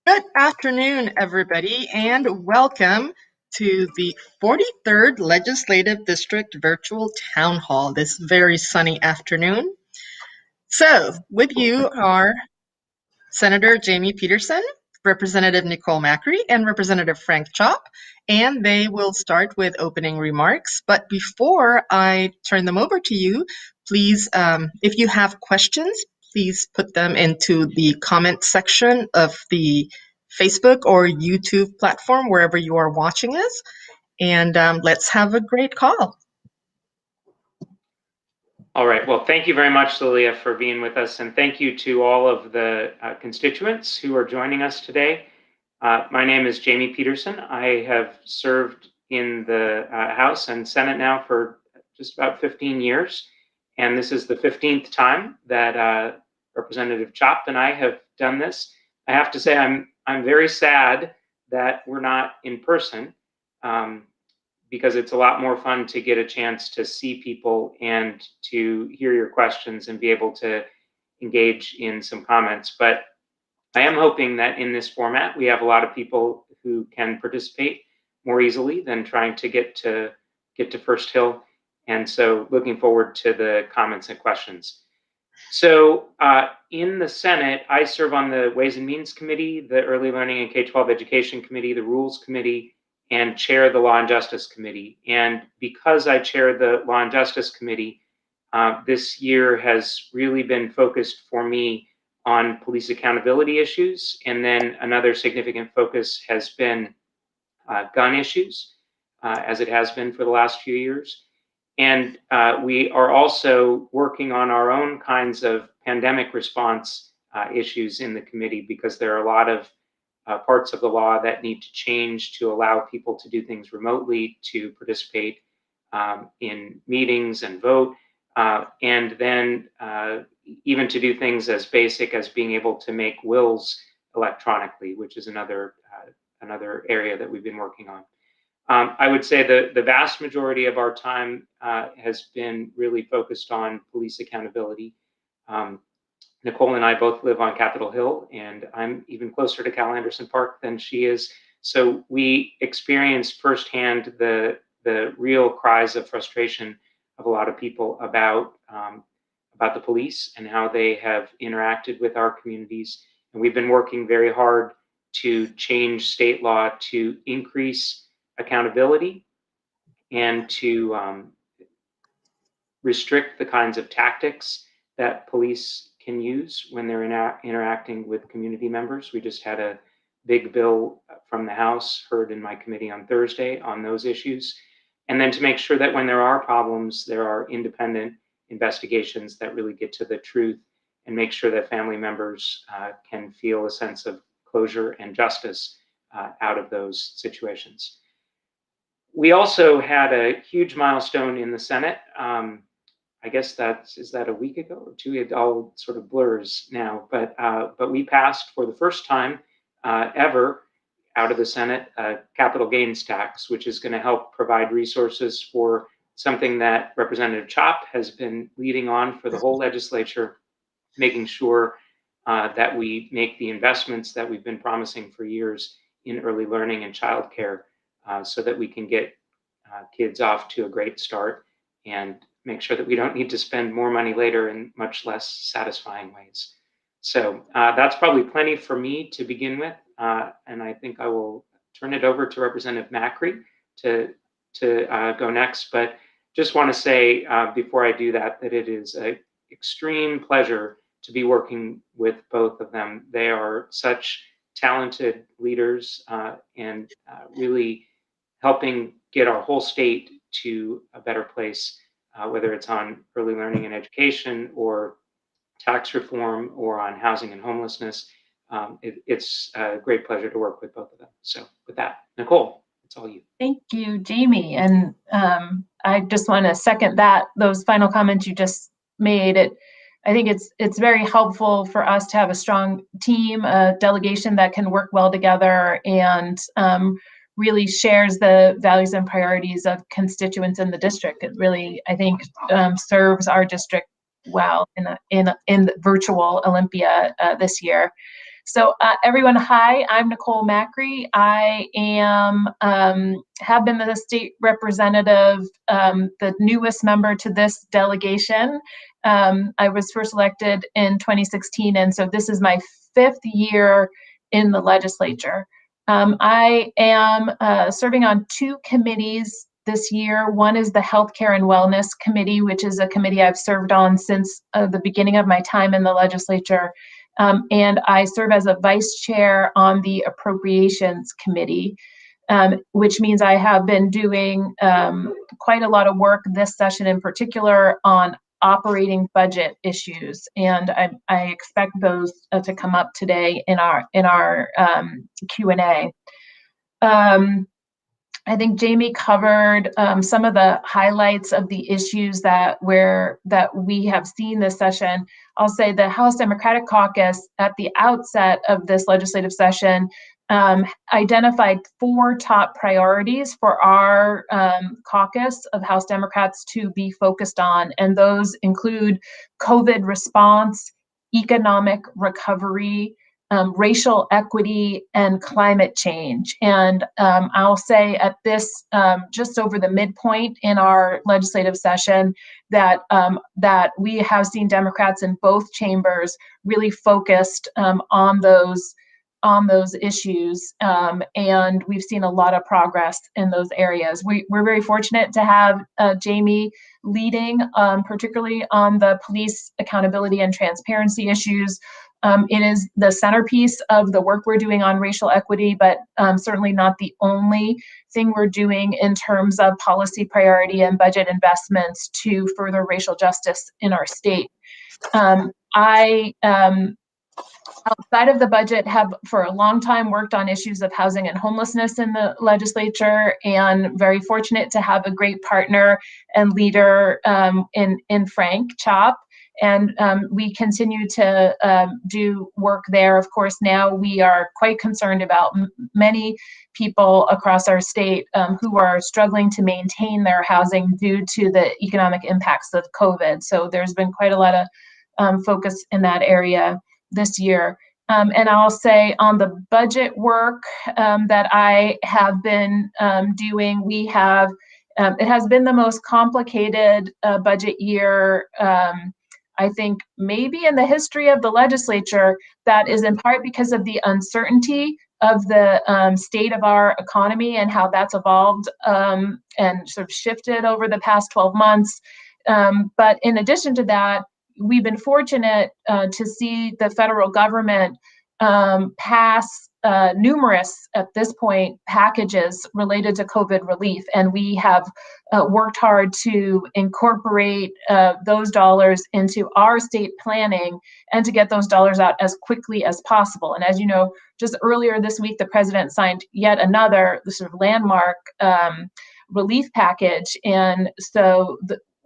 Good afternoon, everybody, and welcome to the 43rd Legislative District Virtual Town Hall this very sunny afternoon. So, with you are Senator Jamie Peterson, Representative Nicole Macri, and Representative Frank Chop, and they will start with opening remarks. But before I turn them over to you, please, if you have questions, please put them into the comment section of the Facebook or YouTube platform, wherever you are watching us. And let's have a great call. All right. Well, thank you very much, Lilia, for being with us. And thank you to all of the constituents who are joining us today. My name is Jamie Peterson. I have served in the House and Senate now for just about 15 years. And this is the 15th time that Representative Chop and I have done this. I have to say, I'm very sad that we're not in person. Because it's a lot more fun to get a chance to see people and to hear your questions and be able to engage in some comments. But I am hoping that in this format, we have a lot of people who can participate more easily than trying to get to First Hill. And so looking forward to the comments and questions. So in the Senate, I serve on the Ways and Means Committee, the Early Learning and K-12 Education Committee, the Rules Committee, and chair the Law and Justice Committee. And because I chair the Law and Justice Committee, this year has really been focused for me on police accountability issues. And then another significant focus has been gun issues, as it has been for the last few years. And we are also working on our own kinds of pandemic response issues in the committee, because there are a lot of parts of the law that need to change to allow people to do things remotely, to participate in meetings and vote, and then even to do things as basic as being able to make wills electronically, which is another area that we've been working on. I would say the vast majority of our time has been really focused on police accountability. Nicole and I both live on Capitol Hill, and I'm even closer to Cal Anderson Park than she is. So we experienced firsthand the real cries of frustration of a lot of people about the police and how they have interacted with our communities. And we've been working very hard to change state law to increase accountability and to restrict the kinds of tactics that police can use when they're interacting with community members. We just had a big bill from the House heard in my committee on Thursday on those issues. And then to make sure that when there are problems, there are independent investigations that really get to the truth and make sure that family members can feel a sense of closure and justice out of those situations. We also had a huge milestone in the Senate. I guess is that a week ago or two? It all sort of blurs now, but we passed for the first time ever out of the Senate a capital gains tax, which is going to help provide resources for something that Representative Chop has been leading on for the whole legislature, making sure that we make the investments that we've been promising for years in early learning and childcare, so that we can get kids off to a great start and make sure that we don't need to spend more money later in much less satisfying ways. So that's probably plenty for me to begin with. And I think I will turn it over to Representative Macri to go next. But just want to say before I do that, that it is an extreme pleasure to be working with both of them. They are such talented leaders and really helping get our whole state to a better place, whether it's on early learning and education or tax reform or on housing and homelessness. It's a great pleasure to work with both of them. So with that, Nicole, it's all you. Thank you, Jamie. And I just want to second those final comments you just made. I think it's very helpful for us to have a strong team, a delegation that can work well together and really shares the values and priorities of constituents in the district. It really, I think, serves our district well in the virtual Olympia this year. So everyone, hi, I'm Nicole Macri. I am have been the state representative, the newest member to this delegation. I was first elected in 2016, and so this is my 5th year in the legislature. I am serving on 2 committees this year. One is the Healthcare and Wellness Committee, which is a committee I've served on since the beginning of my time in the legislature. And I serve as a vice chair on the Appropriations Committee, which means I have been doing quite a lot of work this session in particular on operating budget issues, and I expect those to come up today in our Q&A. I think Jamie covered some of the highlights of the issues that we have seen this session. I'll say the House Democratic Caucus at the outset of this legislative session identified 4 top priorities for our caucus of House Democrats to be focused on, and those include COVID response, economic recovery, racial equity, and climate change. And I'll say at this, just over the midpoint in our legislative session, that we have seen Democrats in both chambers really focused on those issues, and we've seen a lot of progress in those areas. We're very fortunate to have Jamie leading, particularly on the police accountability and transparency issues. It is the centerpiece of the work we're doing on racial equity, but certainly not the only thing we're doing in terms of policy priority and budget investments to further racial justice in our state. Outside of the budget, have for a long time worked on issues of housing and homelessness in the legislature, and very fortunate to have a great partner and leader in Frank Chop. And we continue to do work there. Of course, now we are quite concerned about many people across our state who are struggling to maintain their housing due to the economic impacts of COVID. So there's been quite a lot of focus in that area this year. And I'll say on the budget work that I have been doing, we have, it has been the most complicated budget year, I think maybe in the history of the legislature. That is in part because of the uncertainty of the state of our economy and how that's evolved and sort of shifted over the past 12 months. But in addition to that, we've been fortunate to see the federal government pass numerous, at this point, packages related to COVID relief. And we have worked hard to incorporate those dollars into our state planning and to get those dollars out as quickly as possible. And as you know, just earlier this week, the president signed yet another sort of landmark relief package. And so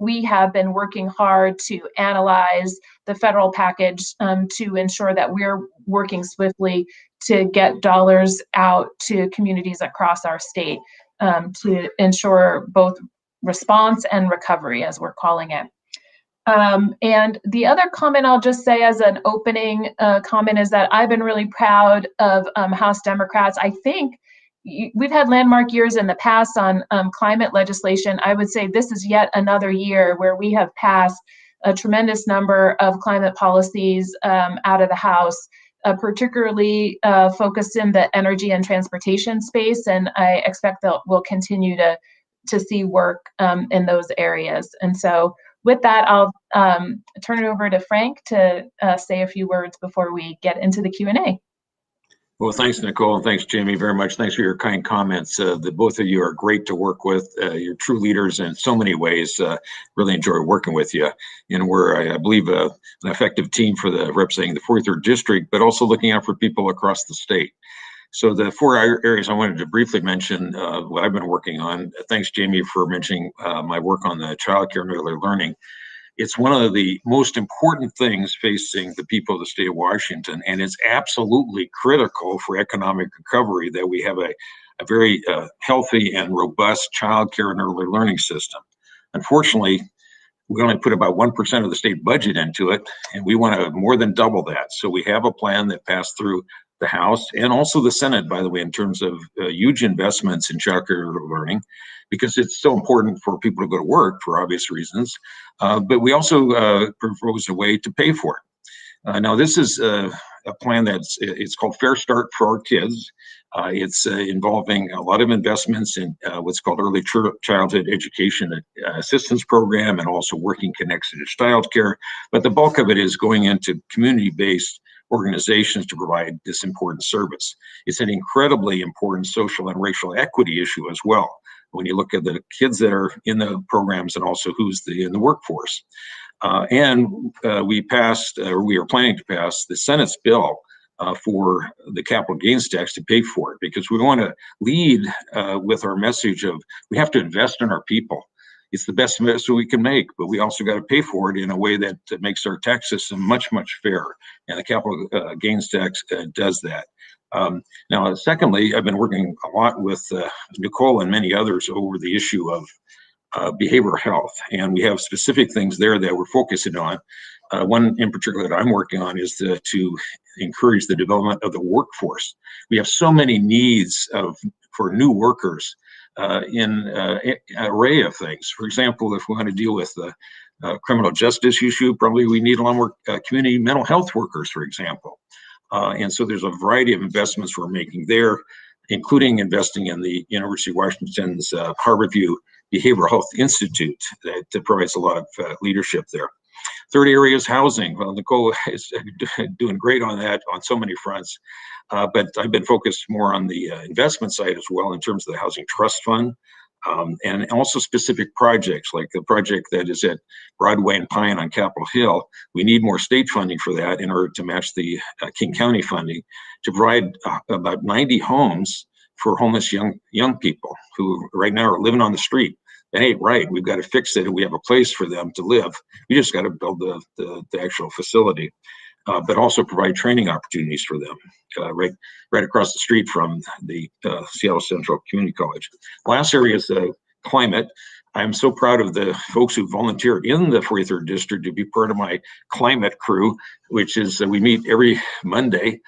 we have been working hard to analyze the federal package to ensure that we're working swiftly to get dollars out to communities across our state to ensure both response and recovery, as we're calling it. And the other comment I'll just say as an opening comment is that I've been really proud of House Democrats. I think we've had landmark years in the past on climate legislation. I would say this is yet another year where we have passed a tremendous number of climate policies out of the House, particularly focused in the energy and transportation space. And I expect that we'll continue to see work in those areas. And so with that, I'll turn it over to Frank to say a few words before we get into the Q&A. Well, thanks, Nicole, and thanks, Jamie, very much. Thanks for your kind comments. The both of you are great to work with. You're true leaders in so many ways. Really enjoy working with you. And we're, I believe, an effective team for representing the 43rd District, but also looking out for people across the state. So the 4 areas I wanted to briefly mention, what I've been working on. Thanks, Jamie, for mentioning my work on the child care and early learning. It's one of the most important things facing the people of the state of Washington, and it's absolutely critical for economic recovery that we have a very healthy and robust child care and early learning system. Unfortunately, We only put about 1% of the state budget into it, and we want to more than double that. So we have a plan that passed through the House and also the Senate, by the way, in terms of huge investments in childcare learning, because it's so important for people to go to work for obvious reasons. But we also proposed a way to pay for it. Now, this is a plan it's called Fair Start for Our Kids. It's involving a lot of investments in what's called Early Childhood Education Assistance Program, and also Working Connected Childcare. But the bulk of it is going into community-based organizations to provide this important service. It's an incredibly important social and racial equity issue as well, when you look at the kids that are in the programs and also who's in the workforce. And we passed, or we are planning to pass, the Senate's bill for the capital gains tax to pay for it, because we want to lead with our message of we have to invest in our people. It's the best investment we can make, but we also got to pay for it in a way that makes our tax system much, much fairer. And the capital gains tax does that. Now, secondly, I've been working a lot with Nicole and many others over the issue of behavioral health, and we have specific things there that we're focusing on. One in particular that I'm working on is to encourage the development of the workforce. We have so many needs for new workers in an array of things. For example, if we want to deal with the criminal justice issue, probably we need a lot more community mental health workers, for example. And so there's a variety of investments we're making there, including investing in the University of Washington's Harborview Behavioral Health Institute that provides a lot of leadership there. Third area is housing. Well, Nicole is doing great on that on so many fronts, but I've been focused more on the investment side as well in terms of the Housing Trust Fund, and also specific projects like the project that is at Broadway and Pine on Capitol Hill. We need more state funding for that in order to match the King County funding to provide about 90 homes for homeless young people who right now are living on the street. That ain't right. We've got to fix it, and we have a place for them to live. We just got to build the actual facility, but also provide training opportunities for them right across the street from the Seattle Central Community College. Last area is climate. I'm so proud of the folks who volunteered in the 43rd District to be part of my climate crew, which is we meet every Monday.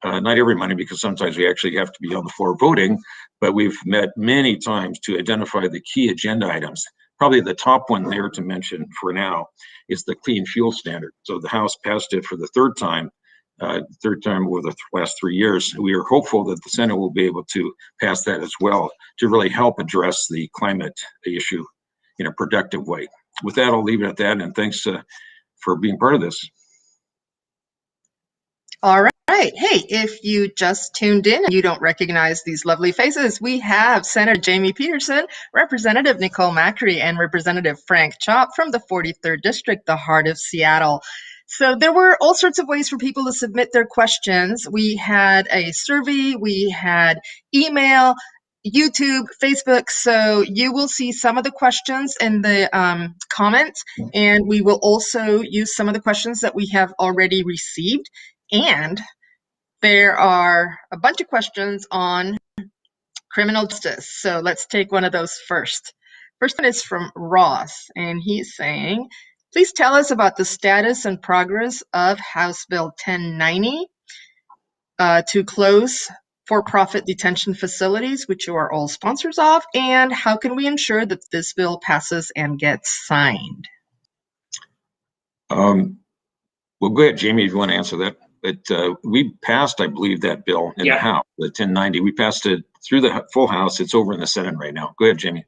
Not every Monday, because sometimes we actually have to be on the floor voting, but we've met many times to identify the key agenda items. Probably the top one there to mention for now is the clean fuel standard. So the House passed it for the third time over the last 3 years. We are hopeful that the Senate will be able to pass that as well to really help address the climate issue in a productive way. With that, I'll leave it at that, and thanks for being part of this. All right. Hey, if you just tuned in and you don't recognize these lovely faces, we have Senator Jamie Peterson, Representative Nicole Macri, and Representative Frank Chop from the 43rd District, the heart of Seattle. So there were all sorts of ways for people to submit their questions. We had a survey, we had email, YouTube, Facebook. So you will see some of the questions in the comments, and we will also use some of the questions that we have already received. And there are a bunch of questions on criminal justice. So let's take one of those first. First one is from Ross, and he's saying, please tell us about the status and progress of House Bill 1090 to close for-profit detention facilities, which you are all sponsors of, and how can we ensure that this bill passes and gets signed? Well, go ahead, Jamie, if you want to answer that. But we passed, I believe, that bill in the House, the 1090. We passed it through the full House. It's over in the Senate right now. Go ahead, Jamie.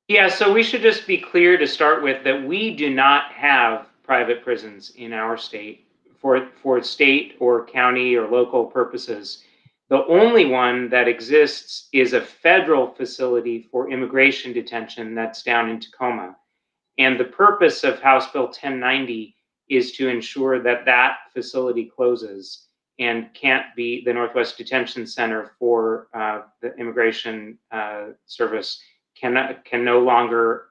Yeah, so we should just be clear to start with that we do not have private prisons in our state for state or county or local purposes. The only one that exists is a federal facility for immigration detention that's down in Tacoma. And the purpose of House Bill 1090 is to ensure that that facility closes and can't be the Northwest Detention Center for the Immigration Service can no longer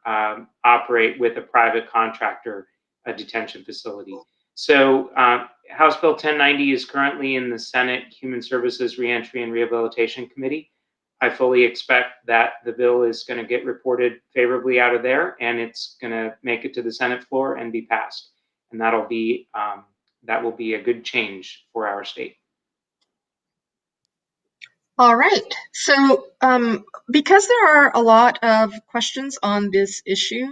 operate with a private contractor, a detention facility. So House Bill 1090 is currently in the Senate Human Services Reentry and Rehabilitation Committee. I fully expect that the bill is going to get reported favorably out of there, and it's going to make it to the Senate floor and be passed. And that will be a good change for our state. All right. So, because there are a lot of questions on this issue,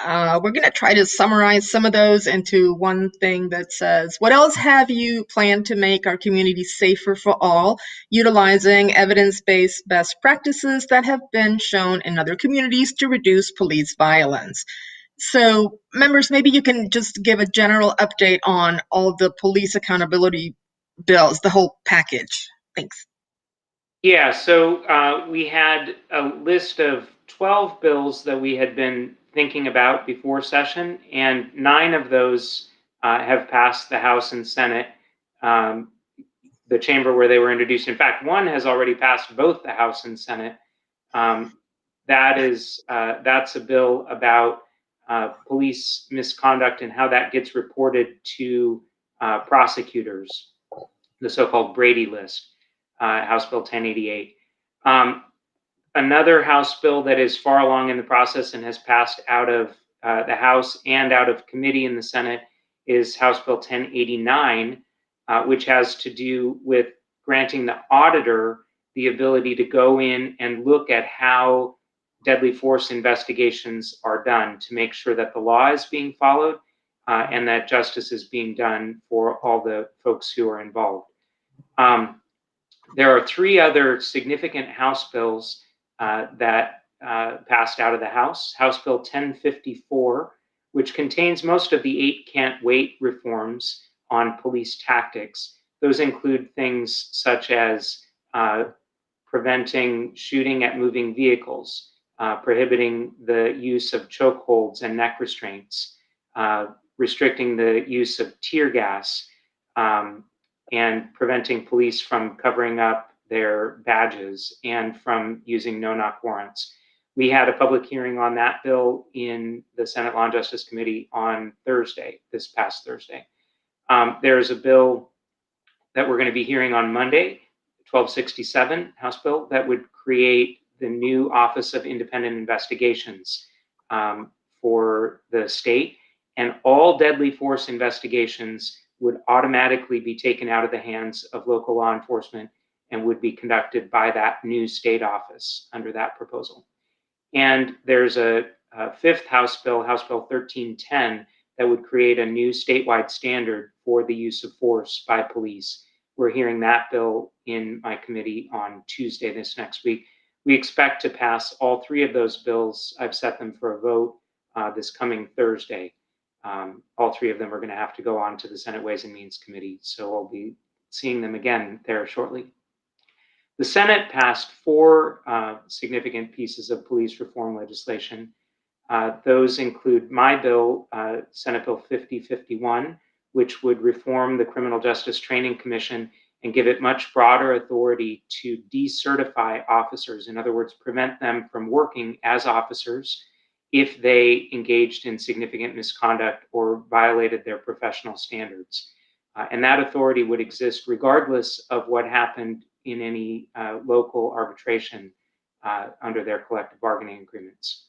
we're going to try to summarize some of those into one thing that says, what else have you planned to make our community safer for all, utilizing evidence-based best practices that have been shown in other communities to reduce police violence? So, members, maybe you can just give a general update on all the police accountability bills, the whole package. Thanks. Yeah, so we had a list of 12 bills that we had been thinking about before session, and 9 of those have passed the House and Senate, the chamber where they were introduced. In fact, one has already passed both the House and Senate. That's a bill about police misconduct and how that gets reported to prosecutors, the so-called Brady list. House Bill 1088. Another House bill that is far along in the process and has passed out of the House and out of committee in the Senate is House Bill 1089, which has to do with granting the auditor the ability to go in and look at how deadly force investigations are done to make sure that the law is being followed and that justice is being done for all the folks who are involved. There are 3 other significant House bills that passed out of the House. House Bill 1054, which contains most of the 8 can't wait reforms on police tactics. Those include things such as preventing shooting at moving vehicles, prohibiting the use of chokeholds and neck restraints, restricting the use of tear gas, and preventing police from covering up their badges and from using no-knock warrants. We had a public hearing on that bill in the Senate Law and Justice Committee on Thursday, this past Thursday. There's a bill that we're going to be hearing on Monday, 1267 House bill, that would create the new Office of Independent Investigations for the state, and all deadly force investigations would automatically be taken out of the hands of local law enforcement and would be conducted by that new state office under that proposal. And there's a 5th House bill, House Bill 1310, that would create a new statewide standard for the use of force by police. We're hearing that bill in my committee on Tuesday this next week. We expect to pass all 3 of those bills. I've set them for a vote this coming Thursday. All 3 of them are going to have to go on to the Senate Ways and Means Committee, so I'll be seeing them again there shortly. The Senate passed 4 significant pieces of police reform legislation. Those include my bill, Senate Bill 5051, which would reform the Criminal Justice Training Commission and give it much broader authority to decertify officers. In other words, prevent them from working as officers if they engaged in significant misconduct or violated their professional standards. And that authority would exist regardless of what happened in any local arbitration under their collective bargaining agreements.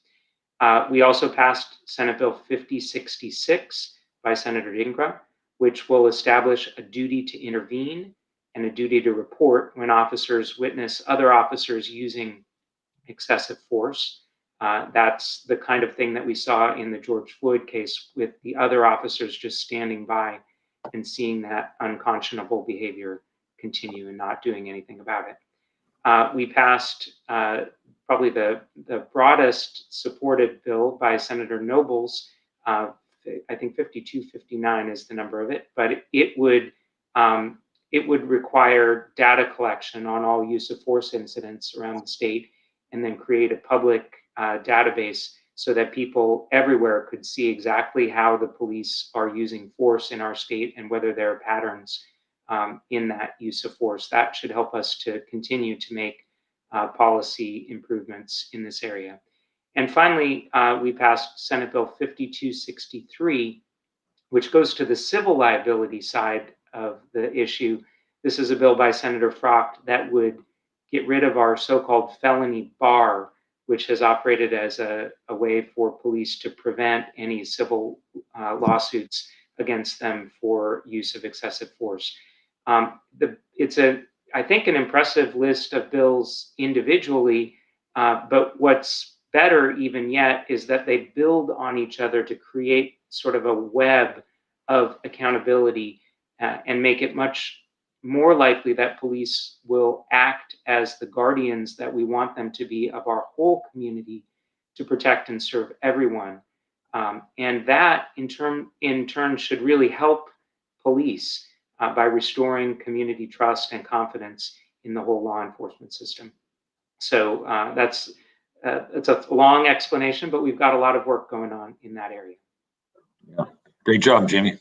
We also passed Senate Bill 5066 by Senator Ingram, which will establish a duty to intervene and a duty to report when officers witness other officers using excessive force. That's the kind of thing that we saw in the George Floyd case, with the other officers just standing by and seeing that unconscionable behavior continue and not doing anything about it. We passed probably the broadest supported bill by Senator Nobles. I think 5259 is the number of it, but it would require data collection on all use of force incidents around the state, and then create a public database so that people everywhere could see exactly how the police are using force in our state and whether there are patterns in that use of force. That should help us to continue to make policy improvements in this area. And finally, we passed Senate Bill 5263, which goes to the civil liability side of the issue. This is a bill by Senator Frocht that would get rid of our so-called felony bar, which has operated as a way for police to prevent any civil lawsuits against them for use of excessive force. It's I think, an impressive list of bills individually, but what's better even yet is that they build on each other to create sort of a web of accountability and make it much more likely that police will act as the guardians that we want them to be of our whole community to protect and serve everyone. And that in turn should really help police by restoring community trust and confidence in the whole law enforcement system. So it's a long explanation, but we've got a lot of work going on in that area. Yeah. Great job, Jamie.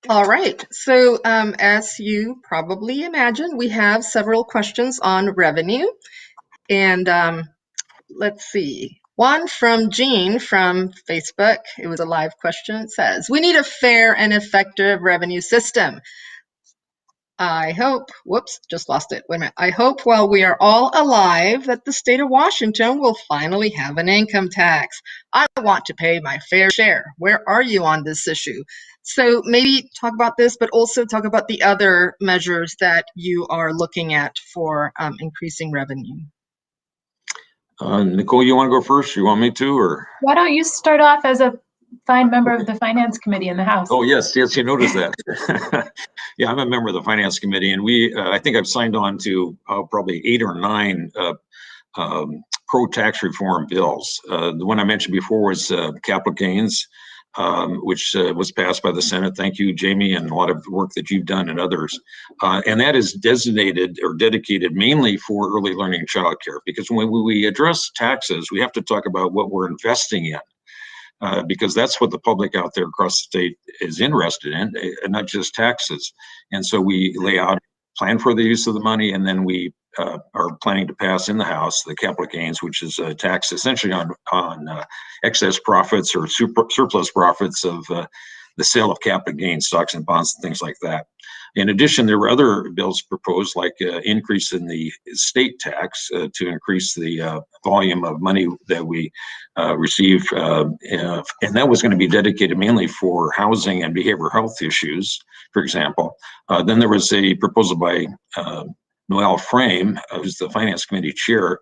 All right. So as you probably imagine, we have several questions on revenue. And let's see. One from Jean from Facebook. It was a live question. It says, we need a fair and effective revenue system. I hope, whoops, just lost it. Wait a minute. I hope while we are all alive that the state of Washington will finally have an income tax. I want to pay my fair share. Where are you on this issue? So maybe talk about this, but also talk about the other measures that you are looking at for increasing revenue. Nicole, you want to go first? You want me to, or? Why don't you start off as a fine member of the Finance Committee in the House? Oh, yes, you noticed that. Yeah, I'm a member of the Finance Committee, and I think I've signed on to probably 8 or 9 pro-tax reform bills. The one I mentioned before was capital gains, which was passed by the Senate. Thank you, Jamie, and a lot of work that you've done and others. And that is designated or dedicated mainly for early learning and childcare, because when we address taxes, we have to talk about what we're investing in. Because that's what the public out there across the state is interested in, and not just taxes. And so we lay out, plan for the use of the money, and then we are planning to pass in the House the capital gains, which is a tax essentially on excess profits or surplus profits of the sale of capital gains, stocks and bonds and things like that. In addition, there were other bills proposed, like increase in the state tax to increase the volume of money that we receive. And that was going to be dedicated mainly for housing and behavioral health issues, for example. Then there was a proposal by Noel Frame, who's the Finance Committee chair,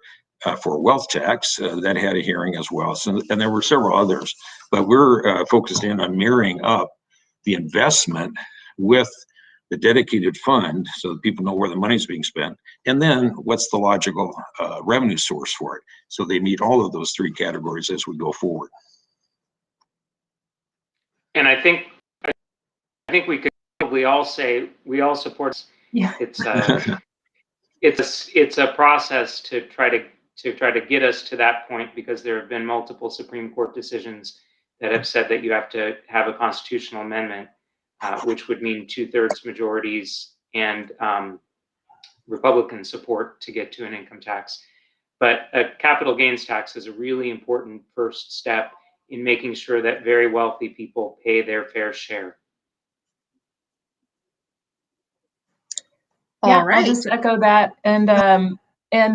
for a wealth tax that had a hearing as well. So, and there were several others, but we're focused in on mirroring up the investment with the dedicated fund so that people know where the money's being spent, and then what's the logical revenue source for it. So they meet all of those 3 categories as we go forward. And I think we could probably all say we all support. Yeah. It's a process to try to get us to that point, because there have been multiple Supreme Court decisions that have said that you have to have a constitutional amendment, which would mean 2/3 majorities and Republican support to get to an income tax. But a capital gains tax is a really important first step in making sure that very wealthy people pay their fair share. Yeah, All right. I'll just echo that and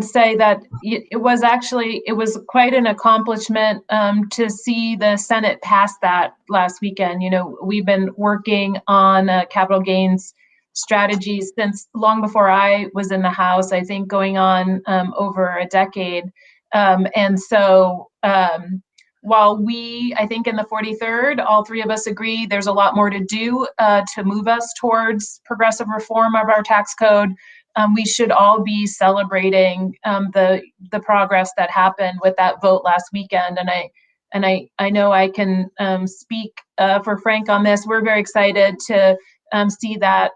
say that it was quite an accomplishment to see the Senate pass that last weekend. You know, we've been working on capital gains strategies since long before I was in the House, I think going on over a decade. And so while I think in the 43rd, all 3 of us agree there's a lot more to do to move us towards progressive reform of our tax code, we should all be celebrating the progress that happened with that vote last weekend. And I know I can speak for Frank on this. We're very excited to see that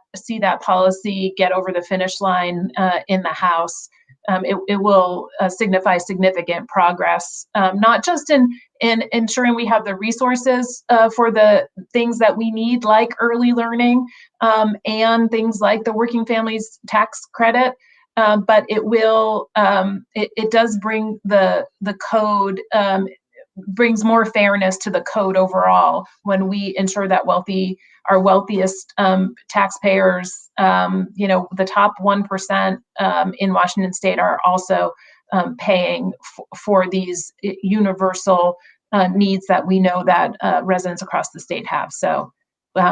policy get over the finish line in the House. It will signify significant progress, not just in ensuring we have the resources for the things that we need, like early learning and things like the Working Families Tax Credit, but it will it does bring the code brings more fairness to the code overall when we ensure that our wealthiest taxpayers, the top 1% in Washington State are also paying for these universal needs that we know that residents across the state have. So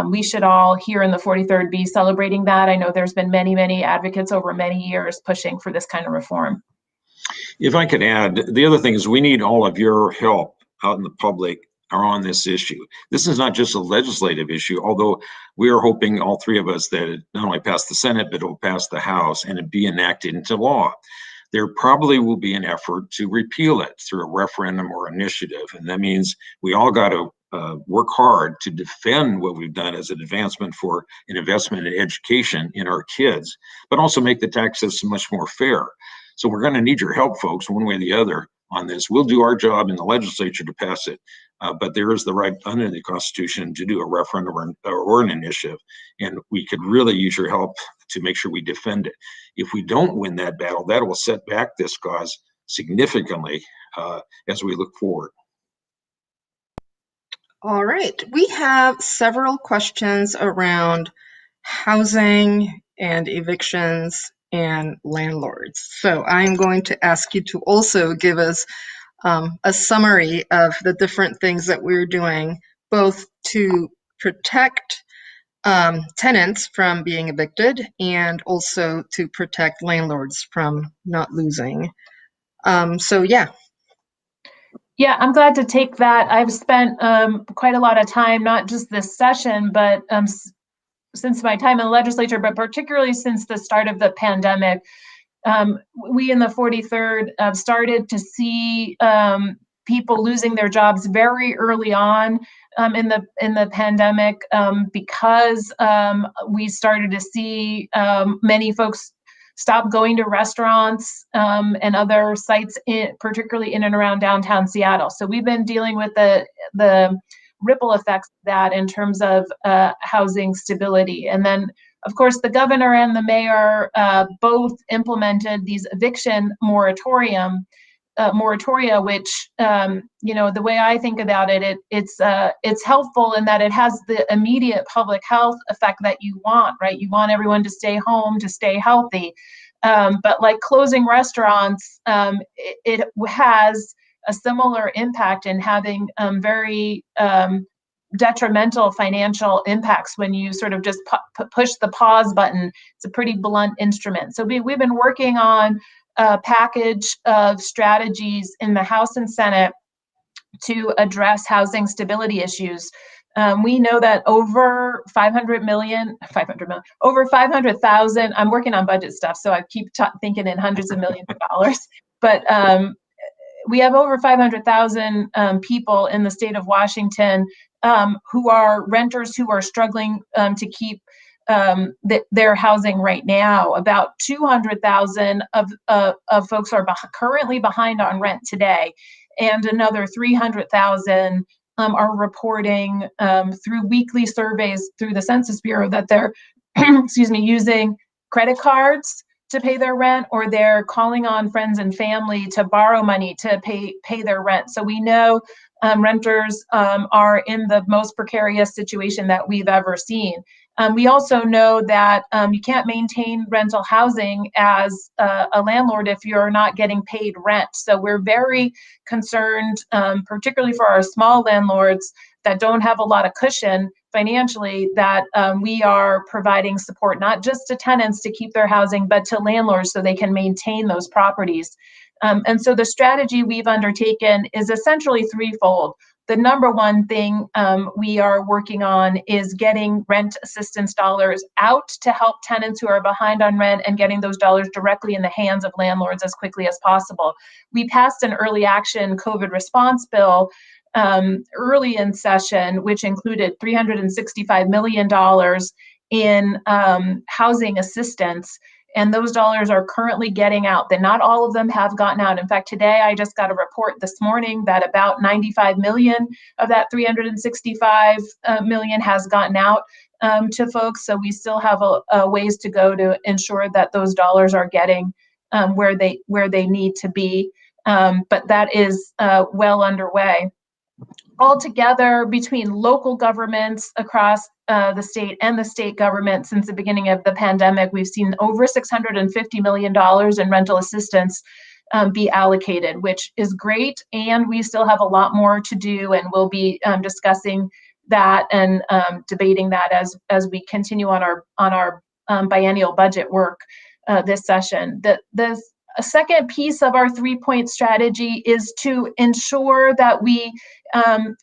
we should all here in the 43rd be celebrating that. I know there's been many, many advocates over many years pushing for this kind of reform. If I could add, the other thing is we need all of your help out in the public are on this issue. This is not just a legislative issue, although we are hoping, all three of us, that it not only pass the Senate, but it will pass the House and it be enacted into law. There probably will be an effort to repeal it through a referendum or initiative. And that means we all got to work hard to defend what we've done as an advancement for an investment in education in our kids, but also make the tax system much more fair. So we're going to need your help, folks, one way or the other on this. We'll do our job in the legislature to pass it, but there is the right under the Constitution to do a referendum or an initiative, and we could really use your help to make sure we defend it. If we don't win that battle, that will set back this cause significantly as we look forward. All right, we have several questions around housing and evictions and landlords. So I'm going to ask you to also give us a summary of the different things that we're doing, both to protect tenants from being evicted and also to protect landlords from not losing. So yeah. Yeah, I'm glad to take that. I've spent quite a lot of time, not just this session, but since my time in the legislature, but particularly since the start of the pandemic, we in the 43rd started to see people losing their jobs very early on in the pandemic because we started to see many folks stop going to restaurants and other sites, particularly in and around downtown Seattle. So we've been dealing with the ripple effects of that in terms of housing stability. And then, of course, the governor and the mayor both implemented these eviction moratoria, which, the way I think about it, it's helpful in that it has the immediate public health effect that you want, right? You want everyone to stay home, to stay healthy. But like closing restaurants, it has a similar impact in having very detrimental financial impacts when you sort of just push the pause button. It's a pretty blunt instrument. So we've been working on a package of strategies in the House and Senate to address housing stability issues. We know that over 500,000, I'm working on budget stuff, so I keep thinking in hundreds of millions of dollars, but we have over 500,000 people in the state of Washington who are renters who are struggling to keep their housing right now. About 200,000 of folks are currently behind on rent today, and another 300,000 are reporting through weekly surveys through the Census Bureau that they're using credit cards to pay their rent, or they're calling on friends and family to borrow money to pay their rent. So we know renters are in the most precarious situation that we've ever seen. We also know that you can't maintain rental housing as a landlord if you're not getting paid rent. So we're very concerned, particularly for our small landlords that don't have a lot of cushion financially, that we are providing support not just to tenants to keep their housing, but to landlords so they can maintain those properties. And so the strategy we've undertaken is essentially threefold. The number one thing we are working on is getting rent assistance dollars out to help tenants who are behind on rent and getting those dollars directly in the hands of landlords as quickly as possible. We passed an early action COVID response bill early in session, which included $365 million in housing assistance. And those dollars are currently getting out. That not all of them have gotten out. In fact, today I just got a report this morning that about 95 million of that 365 million has gotten out to folks. So we still have a ways to go to ensure that those dollars are getting where they need to be. but that is well underway. Altogether, between local governments across the state and the state government since the beginning of the pandemic, we've seen over $650 million in rental assistance be allocated, which is great. And we still have a lot more to do, and we'll be discussing that and debating that as we continue on our biennial budget work this session. A second piece of our 3-point strategy is to ensure that we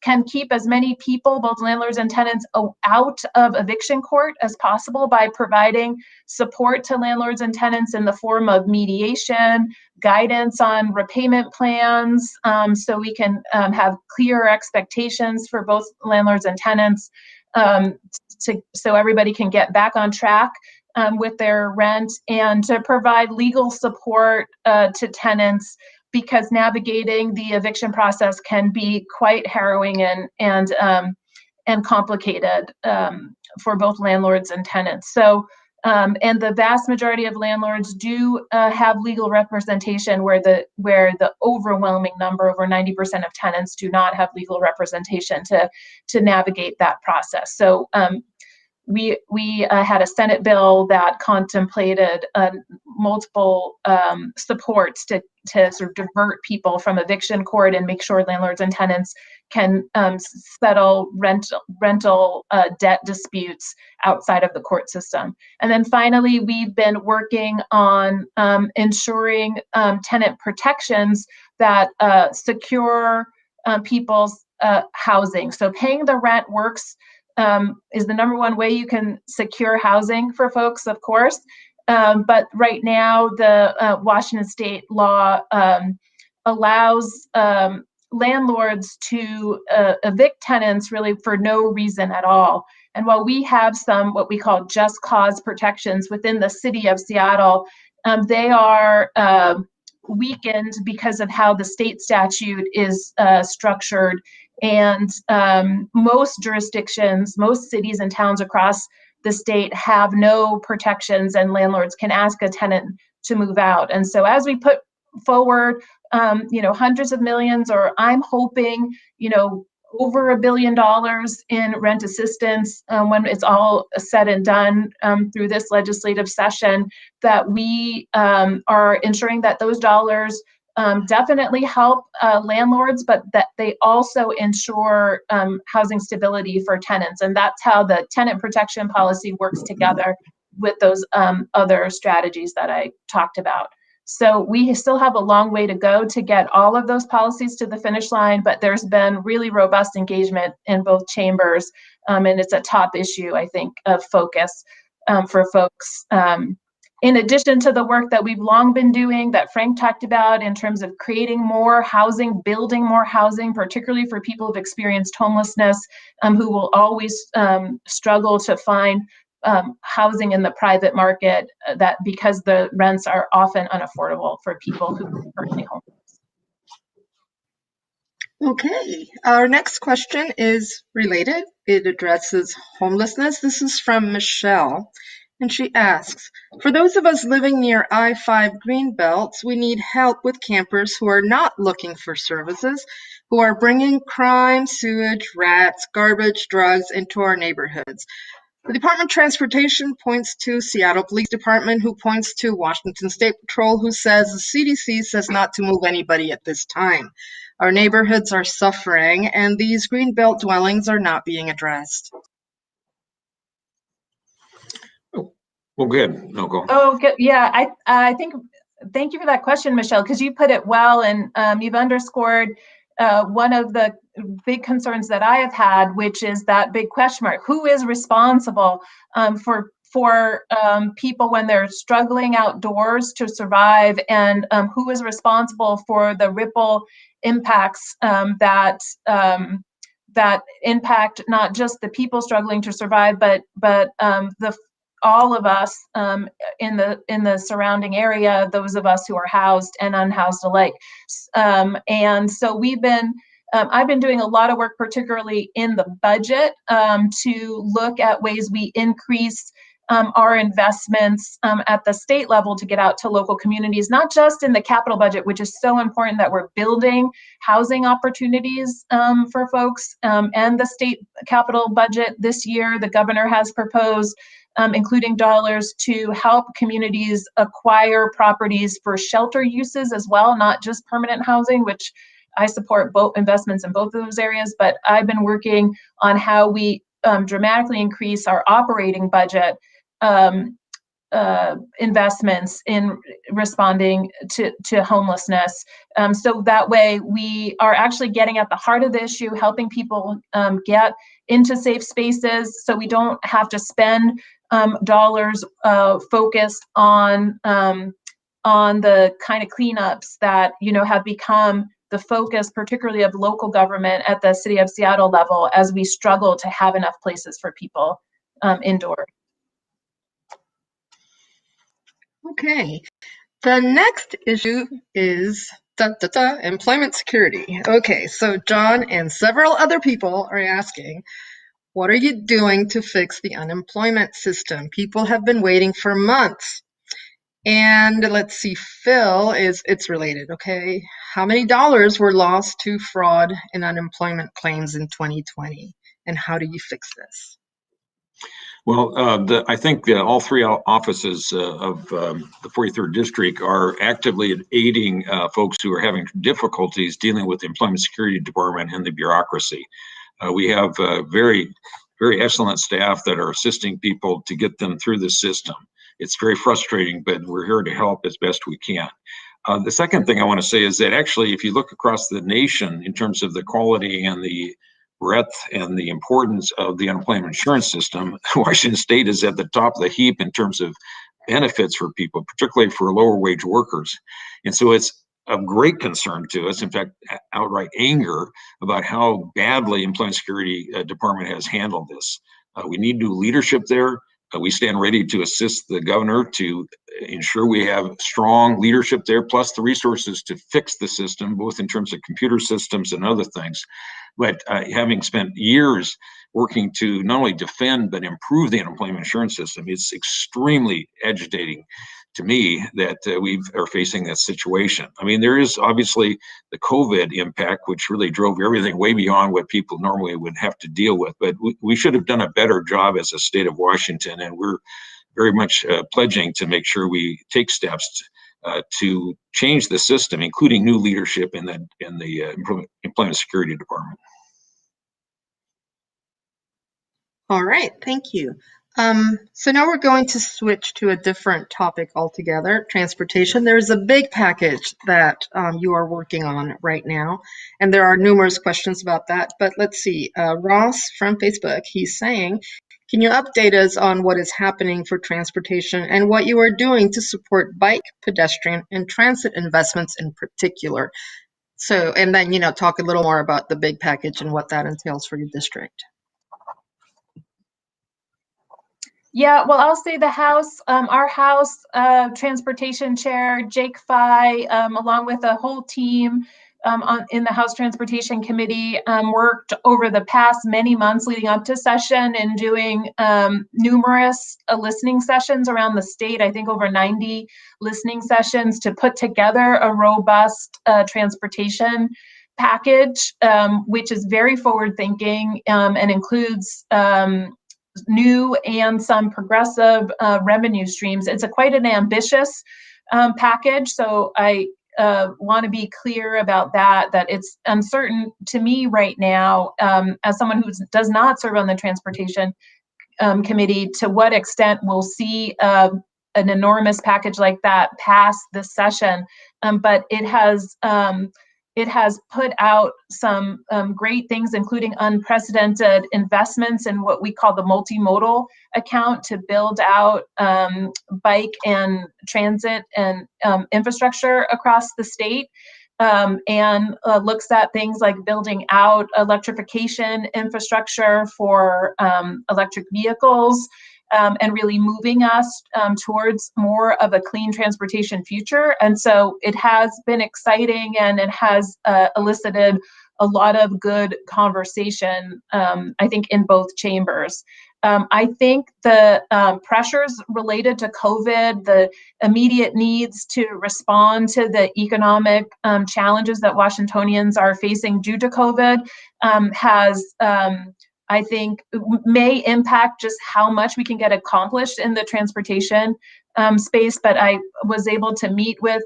can keep as many people, both landlords and tenants, out of eviction court as possible by providing support to landlords and tenants in the form of mediation, guidance on repayment plans, so we can have clear expectations for both landlords and tenants, so everybody can get back on track with their rent, and to provide legal support to tenants, because navigating the eviction process can be quite harrowing and complicated for both landlords and tenants. So, and the vast majority of landlords do have legal representation, where the overwhelming number, over 90% of tenants, do not have legal representation to navigate that process. So we had a Senate bill that contemplated multiple supports to sort of divert people from eviction court and make sure landlords and tenants can settle rental debt disputes outside of the court system. And then finally, we've been working on ensuring tenant protections that secure people's housing. So paying the rent works is the number one way you can secure housing for folks, of course. But right now, the Washington state law allows landlords to evict tenants really for no reason at all. And while we have some what we call just cause protections within the city of Seattle, they are weakened because of how the state statute is structured. And most jurisdictions, most cities and towns across the state have no protections, and landlords can ask a tenant to move out. And so as we put forward, hundreds of millions, or I'm hoping, over $1 billion in rent assistance when it's all said and done through this legislative session, that we are ensuring that those dollars definitely help landlords, but that they also ensure housing stability for tenants. And that's how the tenant protection policy works together with those other strategies that I talked about. So we still have a long way to go to get all of those policies to the finish line, but there's been really robust engagement in both chambers, and it's a top issue, I think, of focus for folks. In addition to the work that we've long been doing, that Frank talked about, in terms of creating more housing, building more housing, particularly for people who've experienced homelessness, who will always struggle to find housing in the private market, that because the rents are often unaffordable for people who are currently homeless. Okay, our next question is related. It addresses homelessness. This is from Michelle, and she asks, for those of us living near I-5 Greenbelts, we need help with campers who are not looking for services, who are bringing crime, sewage, rats, garbage, drugs into our neighborhoods. The Department of Transportation points to Seattle Police Department, who points to Washington State Patrol, who says the CDC says not to move anybody at this time. Our neighborhoods are suffering, and these Greenbelt dwellings are not being addressed. Well, good. No, go. Oh, good. Yeah, I think, thank you for that question, Michelle, because you put it well, and you've underscored one of the big concerns that I have had, which is that big question mark: who is responsible for people when they're struggling outdoors to survive, and who is responsible for the ripple impacts that impact not just the people struggling to survive, but all of us in the surrounding area, those of us who are housed and unhoused alike. And so we've been, I've been doing a lot of work, particularly in the budget, to look at ways we increase our investments at the state level to get out to local communities, not just in the capital budget, which is so important that we're building housing opportunities for folks, and the state capital budget this year, the governor has proposed including dollars to help communities acquire properties for shelter uses as well, not just permanent housing, which I support both investments in both of those areas, but I've been working on how we dramatically increase our operating budget investments in responding to homelessness. So that way we are actually getting at the heart of the issue, helping people get into safe spaces so we don't have to spend dollars focused on the kind of cleanups that, have become the focus, particularly of local government at the City of Seattle level, as we struggle to have enough places for people indoors. Okay, the next issue is employment security. Okay, so John and several other people are asking, what are you doing to fix the unemployment system? People have been waiting for months. And let's see, Phil, it's related, okay? How many dollars were lost to fraud and unemployment claims in 2020? And how do you fix this? Well, I think all three offices of the 43rd District are actively aiding folks who are having difficulties dealing with the Employment Security Department and the bureaucracy. We have very, very excellent staff that are assisting people to get them through the system. It's very frustrating, but we're here to help as best we can. The second thing I want to say is that actually, if you look across the nation in terms of the quality and the breadth and the importance of the unemployment insurance system, Washington State is at the top of the heap in terms of benefits for people, particularly for lower wage workers. And so it's of great concern to us, in fact, outright anger about how badly Employment Security Department has handled this. We need new leadership there. We stand ready to assist the governor to ensure we have strong leadership there, plus the resources to fix the system, both in terms of computer systems and other things. But having spent years working to not only defend, but improve the unemployment insurance system, it's extremely agitating to me that we are facing that situation. I mean, there is obviously the COVID impact, which really drove everything way beyond what people normally would have to deal with. But we should have done a better job as a state of Washington, and we're very much pledging to make sure we take steps to change the system, including new leadership in the Employment Security Department. All right, thank you. So now we're going to switch to a different topic altogether, transportation. There's a big package that you are working on right now, and there are numerous questions about that. But let's see, Ross from Facebook, he's saying, can you update us on what is happening for transportation and what you are doing to support bike, pedestrian, and transit investments in particular? So, and then, talk a little more about the big package and what that entails for your district. Yeah, well, I'll say the House, our House Transportation Chair, Jake Fye, along with a whole team in the House Transportation Committee, worked over the past many months leading up to session and doing numerous listening sessions around the state, I think over 90 listening sessions to put together a robust transportation package, which is very forward-thinking and includes new and some progressive revenue streams. It's quite an ambitious package, so I want to be clear about that it's uncertain to me right now, as someone who does not serve on the Transportation Committee, to what extent we'll see an enormous package like that pass this session. But it has put out some great things, including unprecedented investments in what we call the multimodal account to build out bike and transit and infrastructure across the state, and looks at things like building out electrification infrastructure for electric vehicles, and really moving us towards more of a clean transportation future. And so it has been exciting, and it has elicited a lot of good conversation, I think, in both chambers. I think the pressures related to COVID, the immediate needs to respond to the economic challenges that Washingtonians are facing due to COVID has, I think, may impact just how much we can get accomplished in the transportation space. But I was able to meet with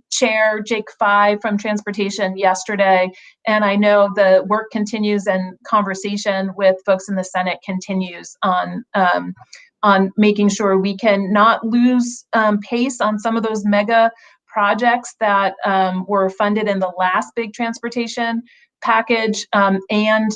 Chair Jake Fye from Transportation yesterday, and I know the work continues and conversation with folks in the Senate continues on making sure we can not lose pace on some of those mega projects that were funded in the last big transportation package, and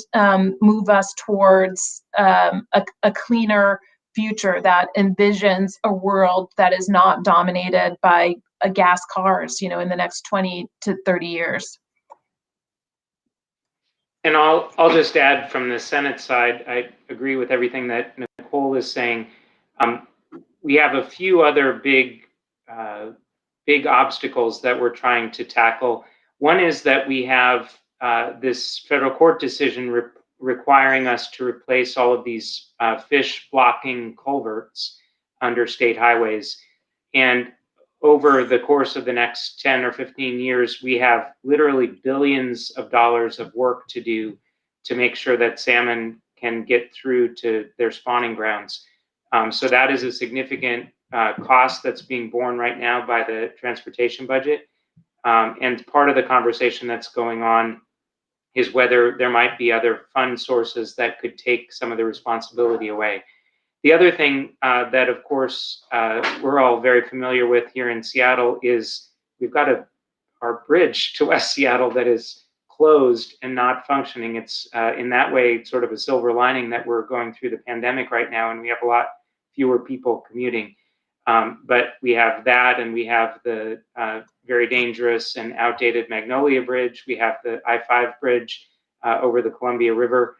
move us towards a cleaner future that envisions a world that is not dominated by gas cars, in the next 20 to 30 years. And I'll just add from the Senate side, I agree with everything that Nicole is saying. We have a few other big obstacles that we're trying to tackle. One is that we have this federal court decision requiring us to replace all of these fish blocking culverts under state highways. And over the course of the next 10 or 15 years, we have literally billions of dollars of work to do to make sure that salmon can get through to their spawning grounds. So that is a significant cost that's being borne right now by the transportation budget. And part of the conversation that's going on is whether there might be other fund sources that could take some of the responsibility away. The other thing that, of course, we're all very familiar with here in Seattle is we've got our bridge to West Seattle that is closed and not functioning. It's in that way sort of a silver lining that we're going through the pandemic right now, and we have a lot fewer people commuting. But we have that, and we have the very dangerous and outdated Magnolia Bridge. We have the I-5 bridge over the Columbia River.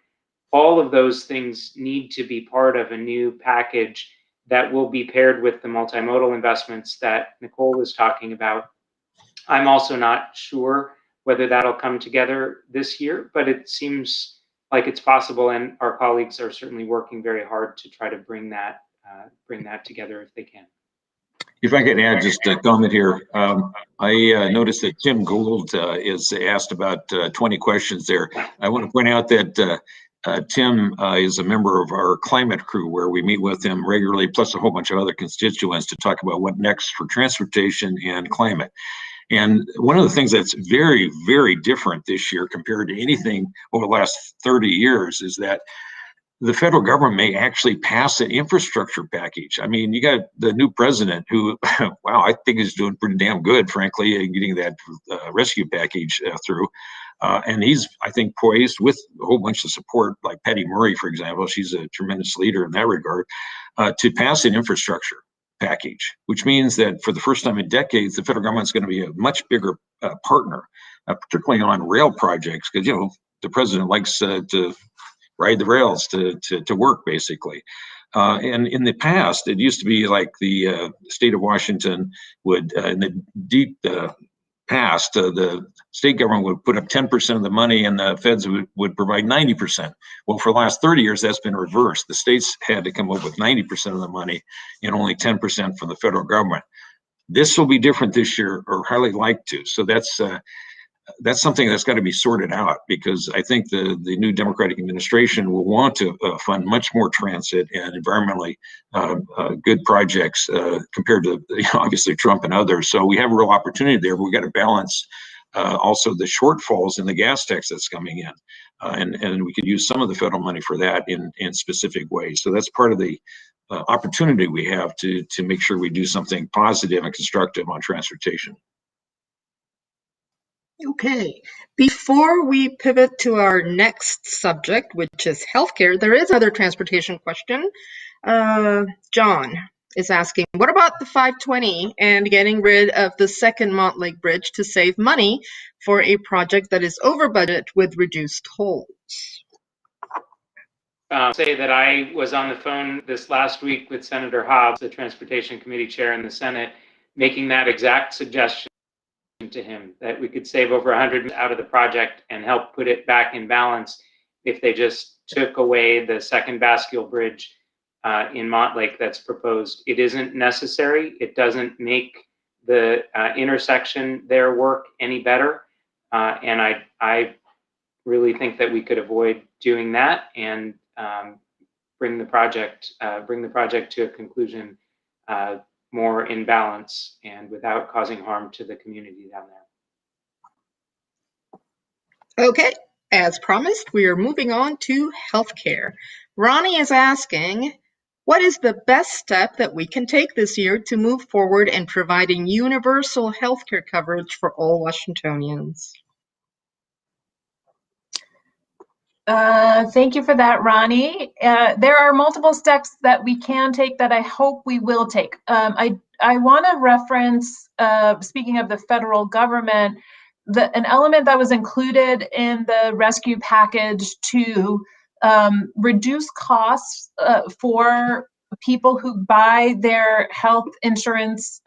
All of those things need to be part of a new package that will be paired with the multimodal investments that Nicole was talking about. I'm also not sure whether that'll come together this year, but it seems like it's possible, and our colleagues are certainly working very hard to try to bring that together if they can. If I could add just a comment here, I noticed that Tim Gould is asked about 20 questions there. I want to point out that Tim is a member of our climate crew, where we meet with him regularly, plus a whole bunch of other constituents, to talk about what next for transportation and climate. And one of the things that's very, very different this year compared to anything over the last 30 years is that the federal government may actually pass an infrastructure package. I mean, you got the new president who, wow, I think is doing pretty damn good, frankly, in getting that rescue package through. And he's, I think, poised with a whole bunch of support, like Patty Murray, for example. She's a tremendous leader in that regard, to pass an infrastructure package, which means that for the first time in decades, the federal government's going to be a much bigger partner, particularly on rail projects, because, the president likes to ride the rails to work, basically. And in the past, it used to be like the state of Washington would, in the deep past, the state government would put up 10% of the money and the feds would provide 90%. Well, for the last 30 years, that's been reversed. The states had to come up with 90% of the money and only 10% from the federal government. This will be different this year, or highly like to. So that's something that's got to be sorted out, because I think the new Democratic administration will want to fund much more transit and environmentally good projects compared to obviously Trump and others. So we have a real opportunity there, but we got to balance also the shortfalls in the gas tax that's coming in, and we could use some of the federal money for that in specific ways. So that's part of the opportunity we have to make sure we do something positive and constructive on transportation. Okay, before we pivot to our next subject, which is healthcare, there is another transportation question. John is asking, what about the 520 and getting rid of the second Montlake Bridge to save money for a project that is over budget with reduced tolls? Say that I was on the phone this last week with Senator Hobbs, the Transportation Committee Chair in the Senate, making that exact suggestion to him, that we could save over 100 out of the project and help put it back in balance if they just took away the second bascule bridge in Montlake that's proposed. It isn't necessary. It doesn't make the intersection there work any better. And I really think that we could avoid doing that and bring the project to a conclusion more in balance and without causing harm to the community down there. Okay, as promised, we are moving on to healthcare. Ronnie is asking, what is the best step that we can take this year to move forward in providing universal healthcare coverage for all Washingtonians? Thank you for that, Ronnie. There are multiple steps that we can take that I hope we will take. I want to reference, speaking of the federal government, an element that was included in the rescue package to reduce costs for people who buy their health insurance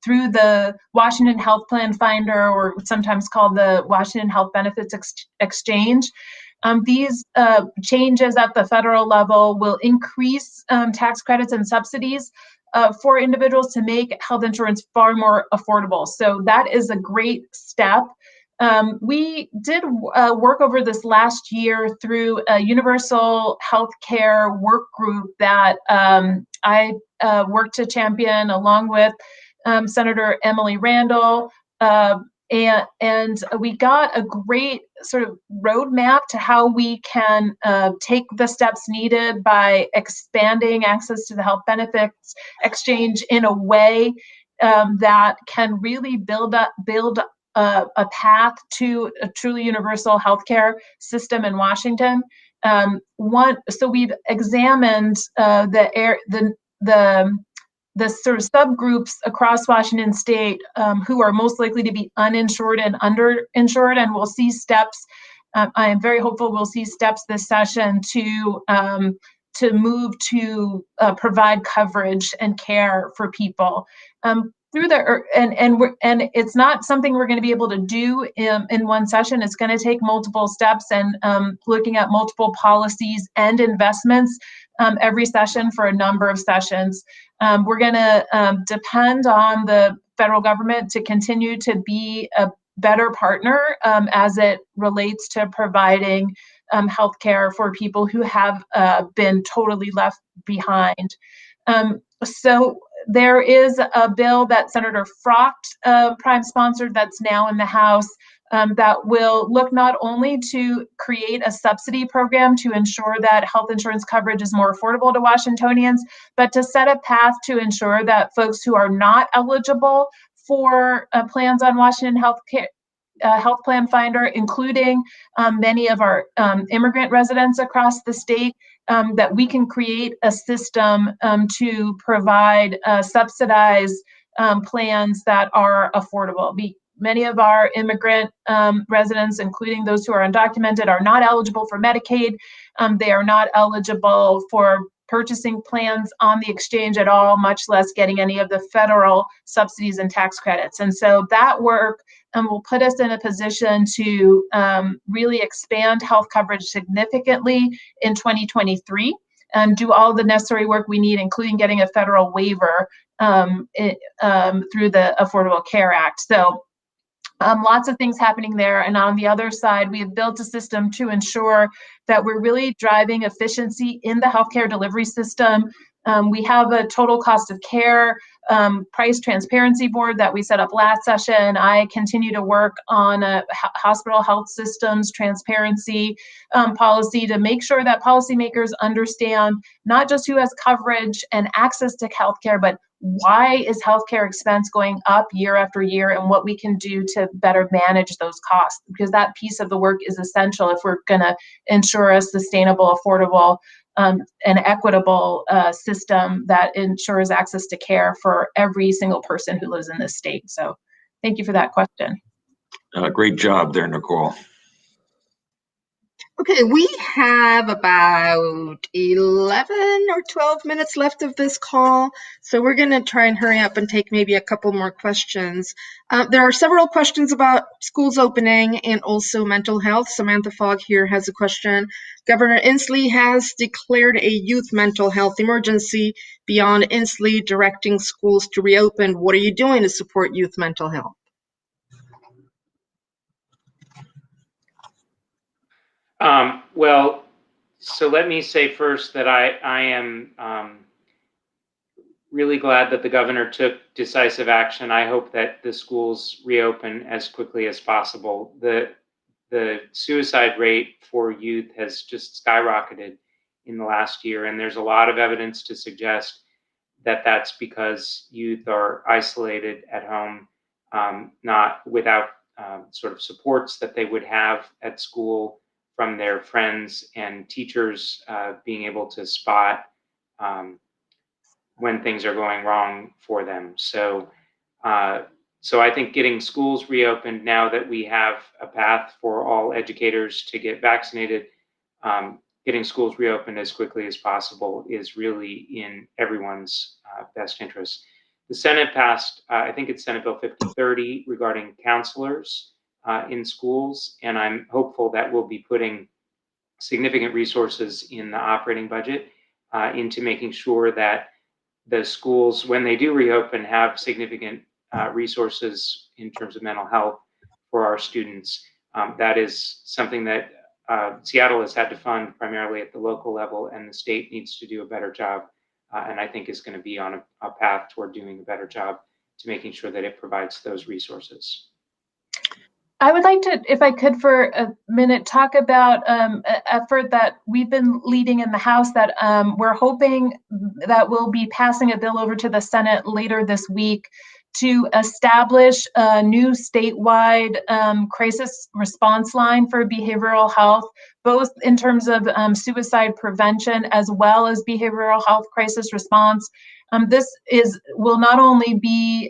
through the Washington Health Plan Finder, or sometimes called the Washington Health Benefits Exchange. These changes at the federal level will increase tax credits and subsidies for individuals to make health insurance far more affordable. So that is a great step. We did work over this last year through a universal healthcare work group that I worked to champion along with Senator Emily Randall. And we got a great sort of roadmap to how we can take the steps needed by expanding access to the health benefits exchange in a way that can really build a path to a truly universal healthcare system in Washington. So we've examined the sort of subgroups across Washington state who are most likely to be uninsured and underinsured, and we'll see steps. I am very hopeful we'll see steps this session to move to provide coverage and care for people through the and it's not something we're going to be able to do in one session. It's going to take multiple steps and looking at multiple policies and investments every session for a number of sessions. We're going to depend on the federal government to continue to be a better partner as it relates to providing healthcare for people who have been totally left behind. So there is a bill that Senator Frocht prime sponsored that's now in the House that will look not only to create a subsidy program to ensure that health insurance coverage is more affordable to Washingtonians, but to set a path to ensure that folks who are not eligible for plans on Washington Health Plan Finder, including many of our immigrant residents across the state, that we can create a system to provide subsidized plans that are affordable. Many of our immigrant residents, including those who are undocumented, are not eligible for Medicaid. They are not eligible for purchasing plans on the exchange at all, much less getting any of the federal subsidies and tax credits. And so that work will put us in a position to really expand health coverage significantly in 2023 and do all the necessary work we need, including getting a federal waiver through the Affordable Care Act. So lots of things happening there. And on the other side, we have built a system to ensure that we're really driving efficiency in the healthcare delivery system. We have a total cost of care price transparency board that we set up last session. I continue to work on a hospital health systems transparency policy to make sure that policymakers understand not just who has coverage and access to healthcare, but why is healthcare expense going up year after year and what we can do to better manage those costs, because that piece of the work is essential if we're going to ensure a sustainable, affordable, and equitable system that ensures access to care for every single person who lives in this state. So thank you for that question. Great job there, Nicole. Okay, we have about 11 or 12 minutes left of this call, so we're going to try and hurry up and take maybe a couple more questions. There are several questions about schools opening and also mental health. Samantha Fogg here has a question. Governor Inslee has declared a youth mental health emergency. Beyond Inslee directing schools to reopen, what are you doing to support youth mental health? Well, so let me say first that I am really glad that the governor took decisive action. I hope that the schools reopen as quickly as possible. The suicide rate for youth has just skyrocketed in the last year, and there's a lot of evidence to suggest that that's because youth are isolated at home, not without sort of supports that they would have at school from their friends and teachers, being able to spot when things are going wrong for them. So I think getting schools reopened now that we have a path for all educators to get vaccinated, getting schools reopened as quickly as possible is really in everyone's best interest. The Senate passed, I think it's Senate Bill 5030 regarding counselors in schools, and I'm hopeful that we'll be putting significant resources in the operating budget into making sure that the schools, when they do reopen, have significant resources in terms of mental health for our students. That is something that Seattle has had to fund primarily at the local level, and the state needs to do a better job, and I think is going to be on a path toward doing a better job to making sure that it provides those resources. I would like to, if I could for a minute, talk about an effort that we've been leading in the House that we're hoping that we'll be passing a bill over to the Senate later this week to establish a new statewide crisis response line for behavioral health, both in terms of suicide prevention as well as behavioral health crisis response. This will not only be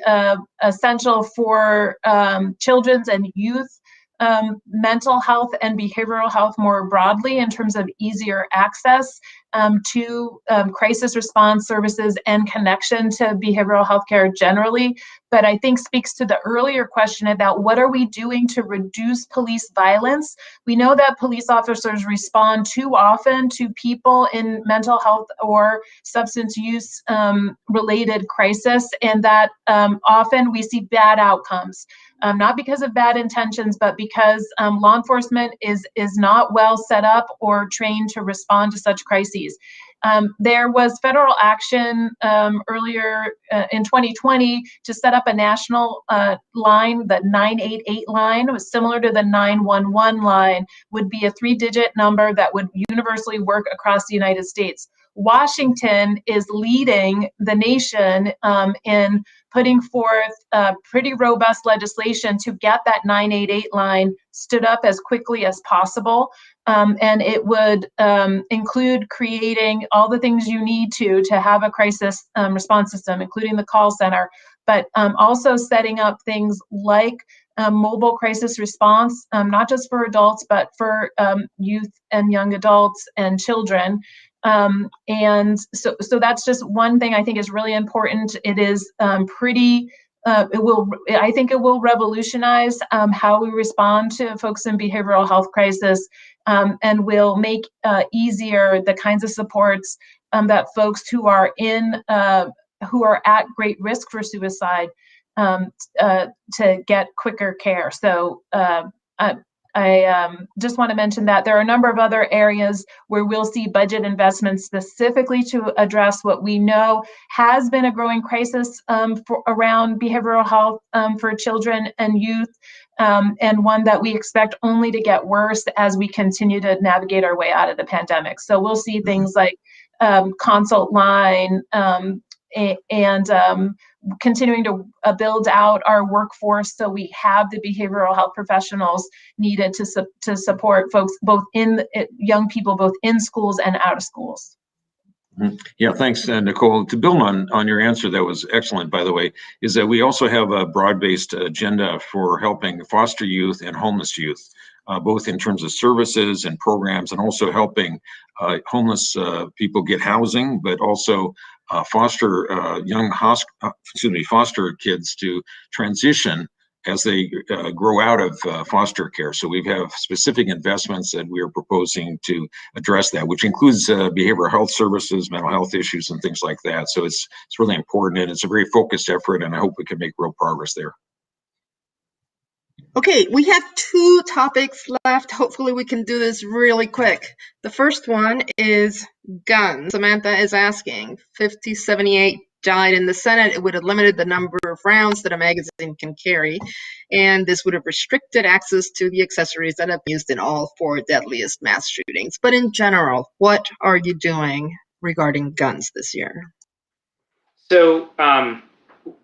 essential for children's and youth mental health and behavioral health more broadly in terms of easier access to crisis response services and connection to behavioral health care generally, but I think speaks to the earlier question about what are we doing to reduce police violence. We know that police officers respond too often to people in mental health or substance use related crisis, and that often we see bad outcomes. Not because of bad intentions, but because law enforcement is not well set up or trained to respond to such crises. There was federal action earlier in 2020 to set up a national line. The 988 line was similar to the 911 line, would be a 3-digit number that would universally work across the United States. Washington is leading the nation in putting forth pretty robust legislation to get that 988 line stood up as quickly as possible. And it would include creating all the things you need to have a crisis response system, including the call center, but also setting up things like mobile crisis response, not just for adults, but for youth and young adults and children. And so that's just one thing I think is really important. It is I think it will revolutionize how we respond to folks in behavioral health crisis, and will make easier the kinds of supports that folks who are at great risk for suicide to get quicker care. So I just want to mention that there are a number of other areas where we'll see budget investments specifically to address what we know has been a growing crisis around behavioral health for children and youth, and one that we expect only to get worse as we continue to navigate our way out of the pandemic. So we'll see things like consult line and continuing to build out our workforce so we have the behavioral health professionals needed to support folks, young people, both in schools and out of schools. Yeah, thanks, Nicole. To build on your answer, that was excellent, by the way, is that we also have a broad-based agenda for helping foster youth and homeless youth. both in terms of services and programs, and also helping homeless people get housing, but also foster foster kids to transition as they grow out of foster care. So we have specific investments that we are proposing to address that, which includes behavioral health services, mental health issues, and things like that. So it's really important, and it's a very focused effort, and I hope we can make real progress there. Okay, we have 2 topics left. Hopefully we can do this really quick. The first one is guns. Samantha is asking, 5078 died in the Senate. It would have limited the number of rounds that a magazine can carry, and this would have restricted access to the accessories that have been used in all 4 deadliest mass shootings. But in general, what are you doing regarding guns this year? So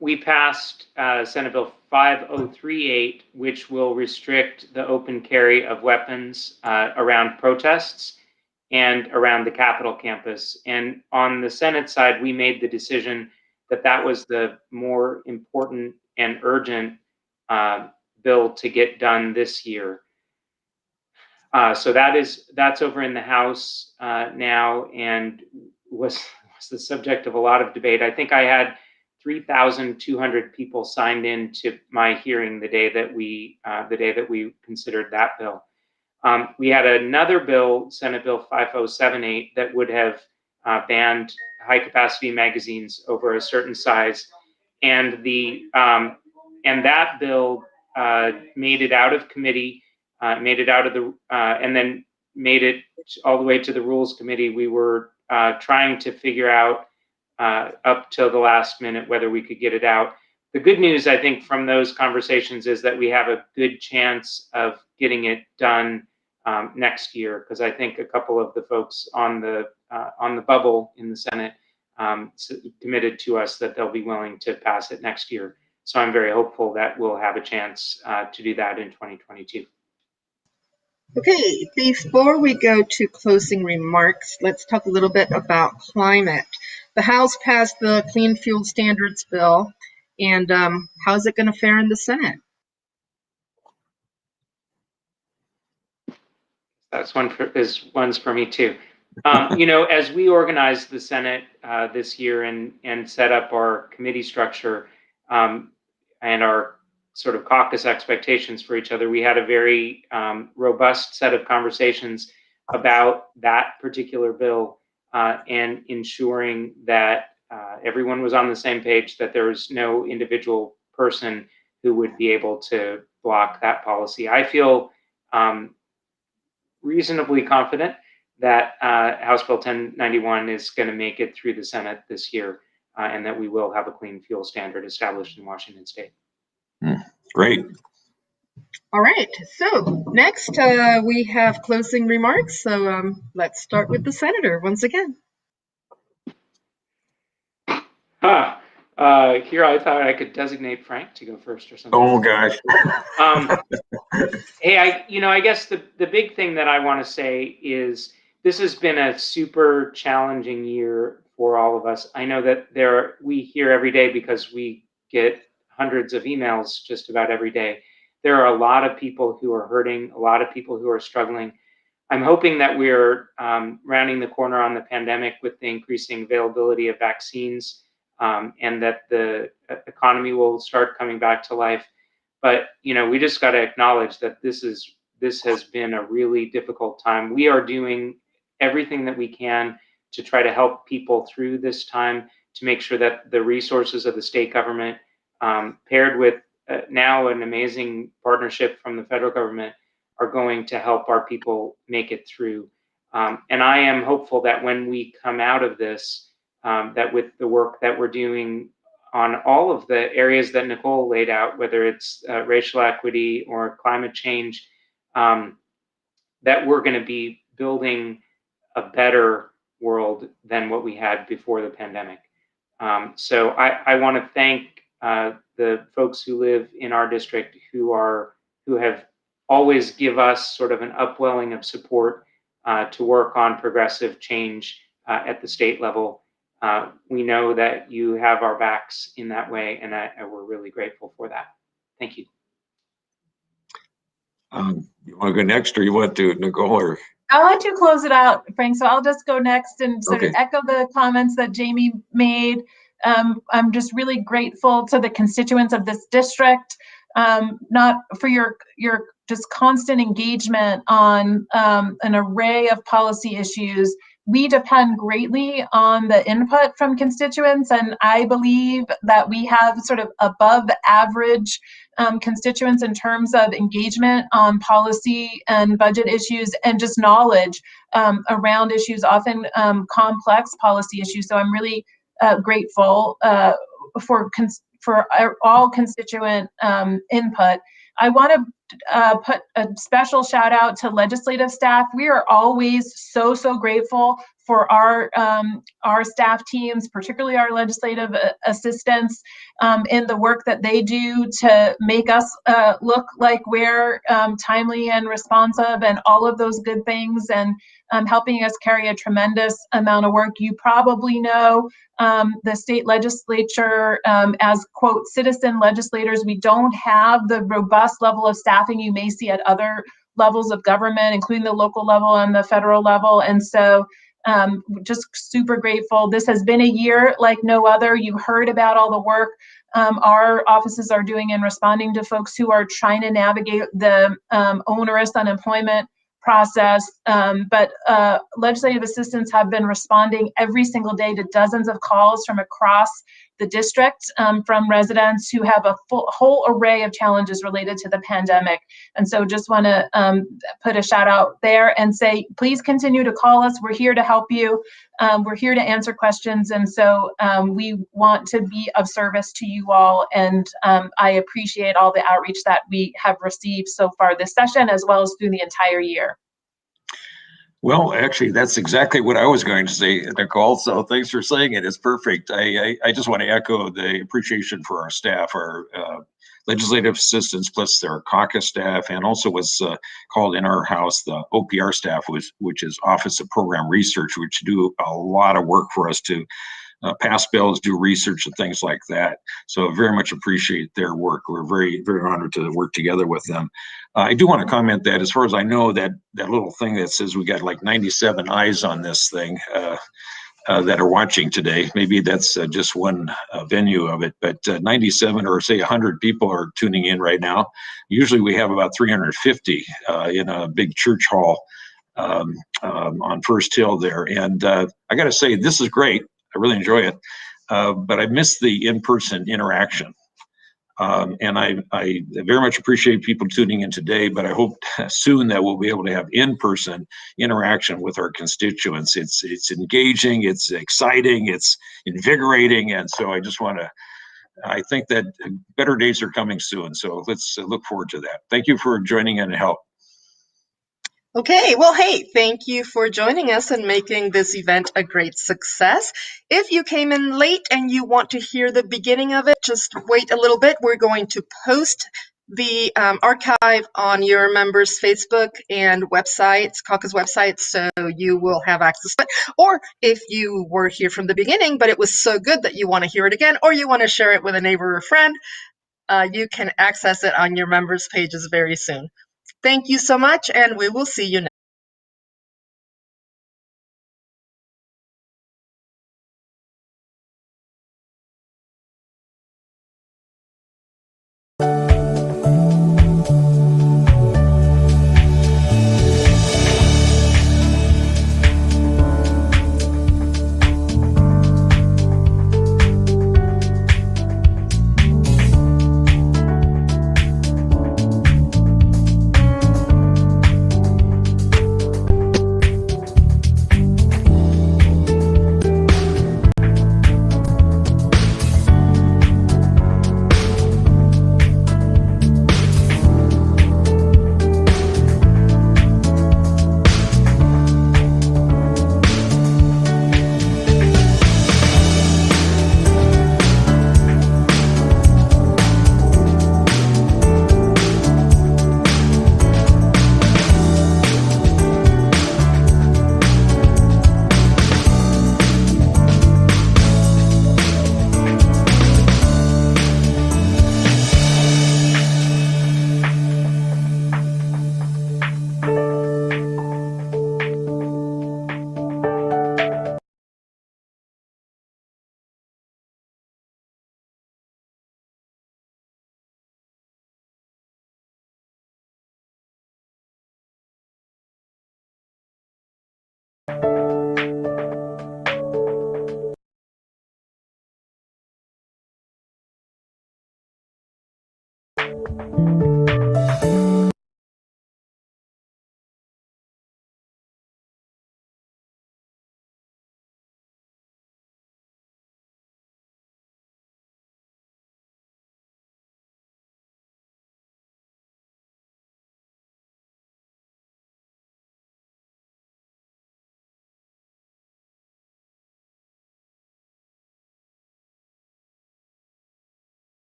we passed Senate Bill 5038, which will restrict the open carry of weapons around protests and around the Capitol campus. And on the Senate side, we made the decision that that was the more important and urgent bill to get done this year. So that's over in the House now, and was the subject of a lot of debate. I think I had 3,200 people signed in to my hearing the day that we considered that bill. We had another bill, Senate Bill 5078, that would have banned high-capacity magazines over a certain size, and that bill made it out of committee, and then made it all the way to the Rules Committee. We were trying to figure out up till the last minute whether we could get it out. The good news, I think, from those conversations is that we have a good chance of getting it done next year, because I think a couple of the folks on the bubble in the Senate committed to us that they'll be willing to pass it next year. So I'm very hopeful that we'll have a chance to do that in 2022. Okay, before we go to closing remarks, let's talk a little bit about climate. The House passed the Clean Fuel Standards bill, and how's it going to fare in the Senate? That's one's for me too. As we organized the Senate this year and set up our committee structure and our sort of caucus expectations for each other, we had a very robust set of conversations about that particular bill and ensuring that everyone was on the same page, that there was no individual person who would be able to block that policy. I feel reasonably confident that House Bill 1091 is going to make it through the Senate this year, and that we will have a clean fuel standard established in Washington State. Great. All right, so next we have closing remarks. So let's start with the senator once again. Here I thought I could designate Frank to go first or something. Oh gosh. Hey, I guess the big thing that I want to say is this has been a super challenging year for all of us. I know that we hear every day, because we get hundreds of emails just about every day. There are a lot of people who are hurting, a lot of people who are struggling. I'm hoping that we're rounding the corner on the pandemic with the increasing availability of vaccines, and that the economy will start coming back to life. But we just got to acknowledge that this has been a really difficult time. We are doing everything that we can to try to help people through this time, to make sure that the resources of the state government, paired with now an amazing partnership from the federal government, are going to help our people make it through. And I am hopeful that when we come out of this, that with the work that we're doing on all of the areas that Nicole laid out, whether it's racial equity or climate change, that we're going to be building a better world than what we had before the pandemic. So I want to thank the folks who live in our district who have always give us sort of an upwelling of support to work on progressive change at the state level. We know that you have our backs in that way, and we're really grateful for that. Thank you. You want to go next, or you want to, Nicole? Or I'll let you close it out, Frank. So I'll just go next and sort of Okay. echo the comments that Jamie made. I'm just really grateful to the constituents of this district, not for your just constant engagement on an array of policy issues. We depend greatly on the input from constituents, and I believe that we have sort of above average constituents in terms of engagement on policy and budget issues and just knowledge around issues, often complex policy issues. So I'm really grateful for all constituent input. I want to put a special shout out to legislative staff. We are always so grateful for our staff teams, particularly our legislative assistants, in the work that they do to make us look like we're timely and responsive and all of those good things, and helping us carry a tremendous amount of work. You probably know the state legislature as, quote, citizen legislators. We don't have the robust level of staffing you may see at other levels of government, including the local level and the federal level. And so just super grateful. This has been a year like no other. You heard about all the work our offices are doing in responding to folks who are trying to navigate the onerous unemployment process, but legislative assistants have been responding every single day to dozens of calls from across the district from residents who have a whole array of challenges related to the pandemic. And so just want to put a shout out there and say, please continue to call us. We're here to help you. We're here to answer questions. And so we want to be of service to you all. And I appreciate all the outreach that we have received so far this session, as well as through the entire year. Well, actually, that's exactly what I was going to say, Nicole. So thanks for saying it. It's perfect. I just want to echo the appreciation for our staff, our legislative assistants, plus their caucus staff, and also what's called in our house the OPR staff, which is Office of Program Research, which do a lot of work for us to pass bills, do research and things like that. So very much appreciate their work. We're very honored to work together with them. I do want to comment that as far as I know, that little thing that says we got like 97 eyes on this thing that are watching today. Maybe that's just one venue of it, but 97 or say 100 people are tuning in right now. Usually we have about 350 in a big church hall on First Hill there. And I got to say, this is great. I really enjoy it, but I miss the in-person interaction. And I very much appreciate people tuning in today, but I hope soon that we'll be able to have in-person interaction with our constituents. It's engaging, it's exciting, it's invigorating. And so I just want to, I think that better days are coming soon. So let's look forward to that. Thank you for joining in and help. Okay, well, hey, thank you for joining us and making this event a great success. If you came in late and you want to hear the beginning of it, just wait a little bit. We're going to post the archive on your members' Facebook and websites, caucus websites, so you will have access to it. Or if you were here from the beginning, but it was so good that you want to hear it again, or you want to share it with a neighbor or friend, you can access it on your members' pages very soon. Thank you so much, and we will see you next.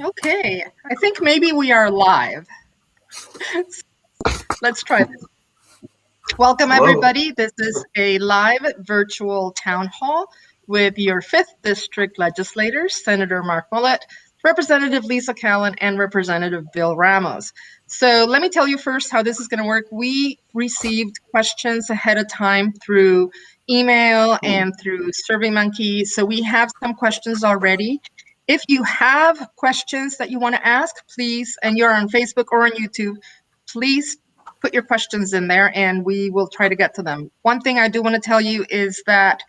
Okay, I think maybe we are live. Let's try this. Welcome, Hello. everybody. This is a live virtual town hall with your 5th District legislators, Senator Mark Mullet, Representative Lisa Callan, and Representative Bill Ramos. So let me tell you first how this is going to work. We received questions ahead of time through email and through SurveyMonkey. So we have some questions already. If you have questions that you want to ask, please, and you're on Facebook or on YouTube, please put your questions in there and we will try to get to them. One thing I do want to tell you is that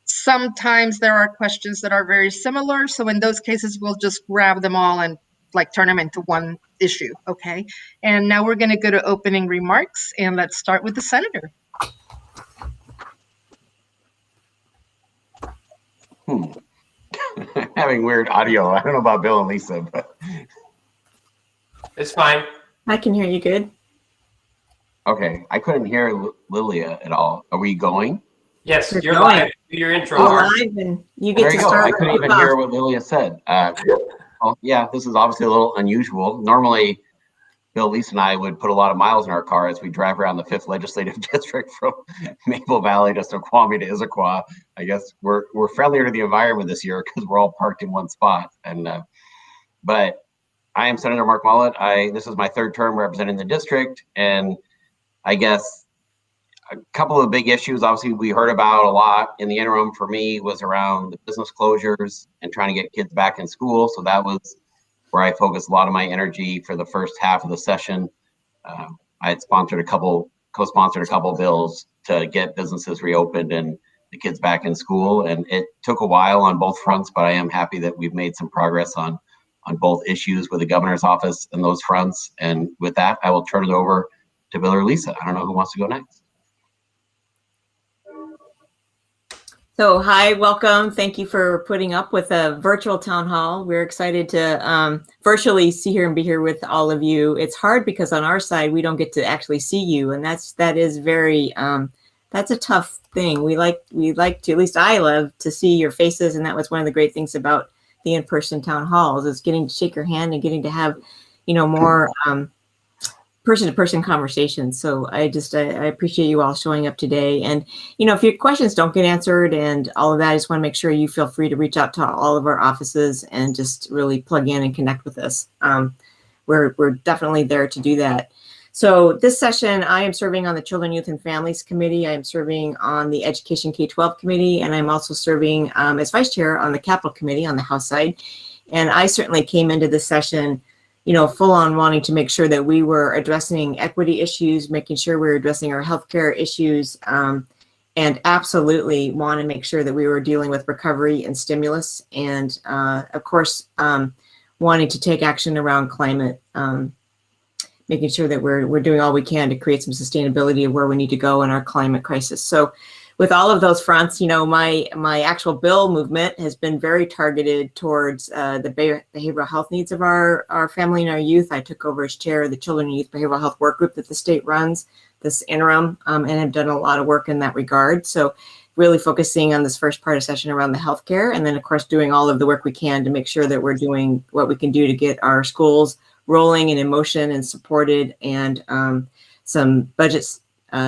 sometimes there are questions that are very similar. So in those cases, we'll just grab them all and like turn them into one issue, okay? And now we're going to go to opening remarks and let's start with the senator. Having weird audio. I don't know about Bill and Lisa, but it's fine. I can hear you good. okay. I couldn't hear Lilia at all. Are we going? Yes, We're you're going. live. Your intro. You're Mark. live and you There get you to go. start. I couldn't even hear what Lilia said. Well, yeah, this is obviously a little unusual. Normally, Bill, Lisa, and I would put a lot of miles in our car as we drive around the 5th legislative district from Maple Valley to Snoqualmie to Issaquah. I guess we're friendlier to the environment this year because we're all parked in one spot. And but I am Senator Mark Mullet. This is my 3rd term representing the district, and I guess a couple of big issues. Obviously, we heard about a lot in the interim for me was around the business closures and trying to get kids back in school. So that was where I focused a lot of my energy for the first half of the session. I had co-sponsored a couple bills to get businesses reopened and the kids back in school. And it took a while on both fronts, but I am happy that we've made some progress on both issues with the governor's office and those fronts. And with that, I will turn it over to Bill or Lisa. I don't know who wants to go next. So hi, welcome. Thank you for putting up with a virtual town hall. We're excited to virtually see here and be here with all of you. It's hard because on our side, we don't get to actually see you. And that is very, that's a tough thing. We like to, at least I love to see your faces. And that was one of the great things about the in-person town halls is getting to shake your hand and getting to have, more person-to-person conversations. So I appreciate you all showing up today. And, if your questions don't get answered and all of that, I just want to make sure you feel free to reach out to all of our offices and just really plug in and connect with us. We're definitely there to do that. So this session, I am serving on the Children, Youth, and Families Committee. I am serving on the Education K-12 Committee, and I'm also serving as Vice Chair on the Capital Committee on the House side. And I certainly came into this session full on wanting to make sure that we were addressing equity issues, making sure we were addressing our healthcare issues, and absolutely want to make sure that we were dealing with recovery and stimulus. And of course, wanting to take action around climate, making sure that we're doing all we can to create some sustainability of where we need to go in our climate crisis. So with all of those fronts, my actual bill movement has been very targeted towards the behavioral health needs of our family and our youth. I took over as chair of the Children and Youth Behavioral Health Work Group that the state runs this interim, and have done a lot of work in that regard. So really focusing on this first part of session around the healthcare, and then of course doing all of the work we can to make sure that we're doing what we can do to get our schools rolling and in motion and supported, and some budgets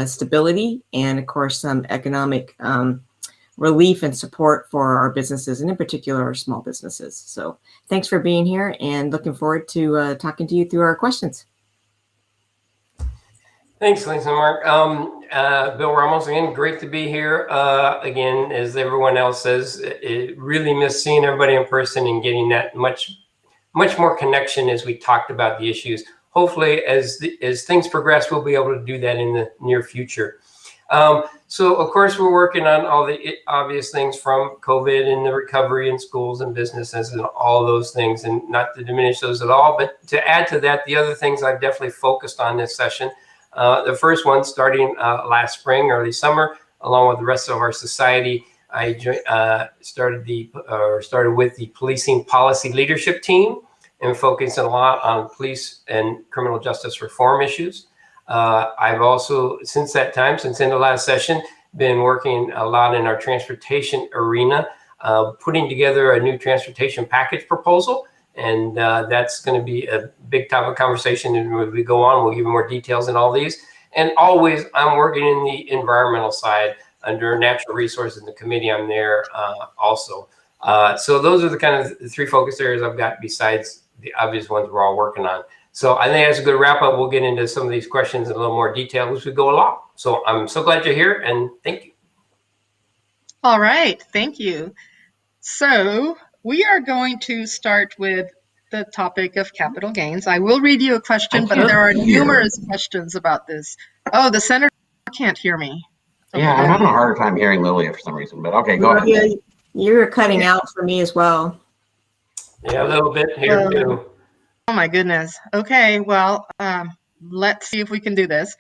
stability, and of course some economic relief and support for our businesses, and in particular our small businesses. So thanks for being here, and looking forward to talking to you through our questions. Thanks, Lisa and Mark. Bill Ramos, again, great to be here. Again, as everyone else says, it really miss seeing everybody in person and getting that much more connection as we talked about the issues. Hopefully, as things progress, we'll be able to do that in the near future. So of course we're working on all the obvious things from COVID and the recovery in schools and businesses and all those things, and not to diminish those at all, but to add to that, the other things I've definitely focused on this session. The first one starting last spring, early summer, along with the rest of our society, I started with the policing policy leadership team and focusing a lot on police and criminal justice reform issues. I've also, since that time, since in the last session, been working a lot in our transportation arena, putting together a new transportation package proposal. And that's going to be a big topic of conversation. And as we go on, we'll give you more details in all these. And always, I'm working in the environmental side under natural resources in the committee. I'm there also. So those are the kind of the three focus areas I've got besides the obvious ones we're all working on. So I think that's a good wrap up. We'll get into some of these questions in a little more detail as we go along. So I'm so glad you're here, and thank you. All right, thank you. So we are going to start with the topic of capital gains. I will read you a question, but there are numerous questions about this. Oh, the senator can't hear me. Okay. Yeah, I'm having a harder time hearing Lilia for some reason, but okay, go ahead. You're cutting out for me as well. Yeah, a little bit here too. Oh my goodness. Okay, well, let's see if we can do this.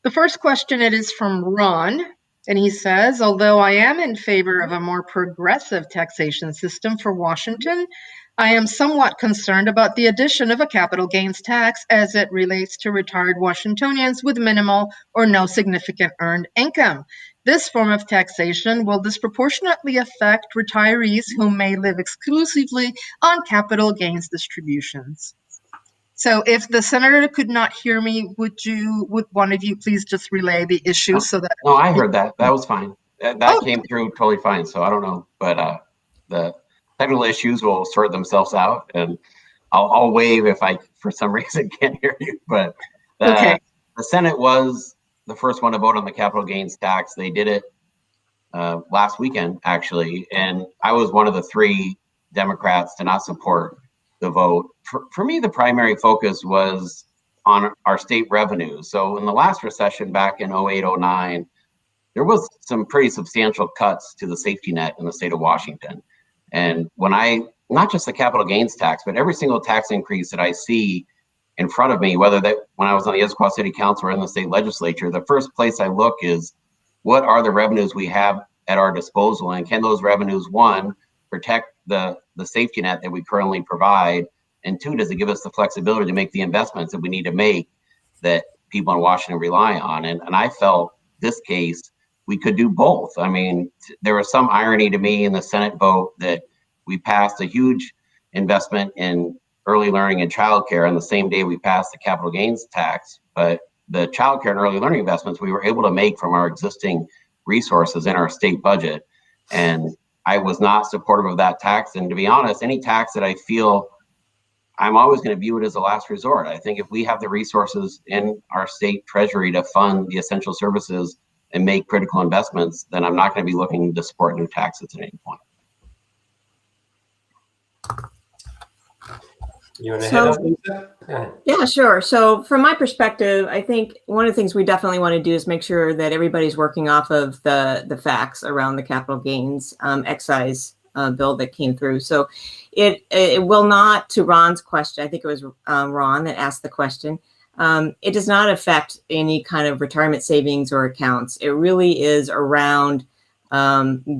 The first question, it is from Ron, and he says, although I am in favor of a more progressive taxation system for Washington, I am somewhat concerned about the addition of a capital gains tax as it relates to retired Washingtonians with minimal or no significant earned income. This form of taxation will disproportionately affect retirees who may live exclusively on capital gains distributions. So if the senator could not hear me, would one of you please just relay the issue so that— No, I heard that. That was fine. That came through totally fine. So I don't know, but the technical issues will sort themselves out, and I'll wave if I, for some reason, can't hear you. But the Senate was the first one to vote on the capital gains tax. They did it last weekend, actually, and I was one of the 3 Democrats to not support the vote. For me, the primary focus was on our state revenues. So in the last recession back in 08-09, there was some pretty substantial cuts to the safety net in the state of Washington. And when not just the capital gains tax, but every single tax increase that I see in front of me, whether that when I was on the Issaquah City Council or in the state legislature, the first place I look is what are the revenues we have at our disposal, and can those revenues, 1, protect the safety net that we currently provide, and 2, does it give us the flexibility to make the investments that we need to make that people in Washington rely on? And I felt this case, we could do both. I mean, there was some irony to me in the Senate vote that we passed a huge investment in early learning and childcare on the same day we passed the capital gains tax, but the childcare and early learning investments we were able to make from our existing resources in our state budget. And I was not supportive of that tax. And to be honest, any tax that I feel, I'm always going to view it as a last resort. I think if we have the resources in our state treasury to fund the essential services and make critical investments, then I'm not going to be looking to support new taxes at any point. You want to head up, Lisa? Go ahead. Yeah, sure. So from my perspective, I think one of the things we definitely want to do is make sure that everybody's working off of the facts around the capital gains excise bill that came through. So it will not, to Ron's question, I think it was Ron that asked the question, it does not affect any kind of retirement savings or accounts. It really is around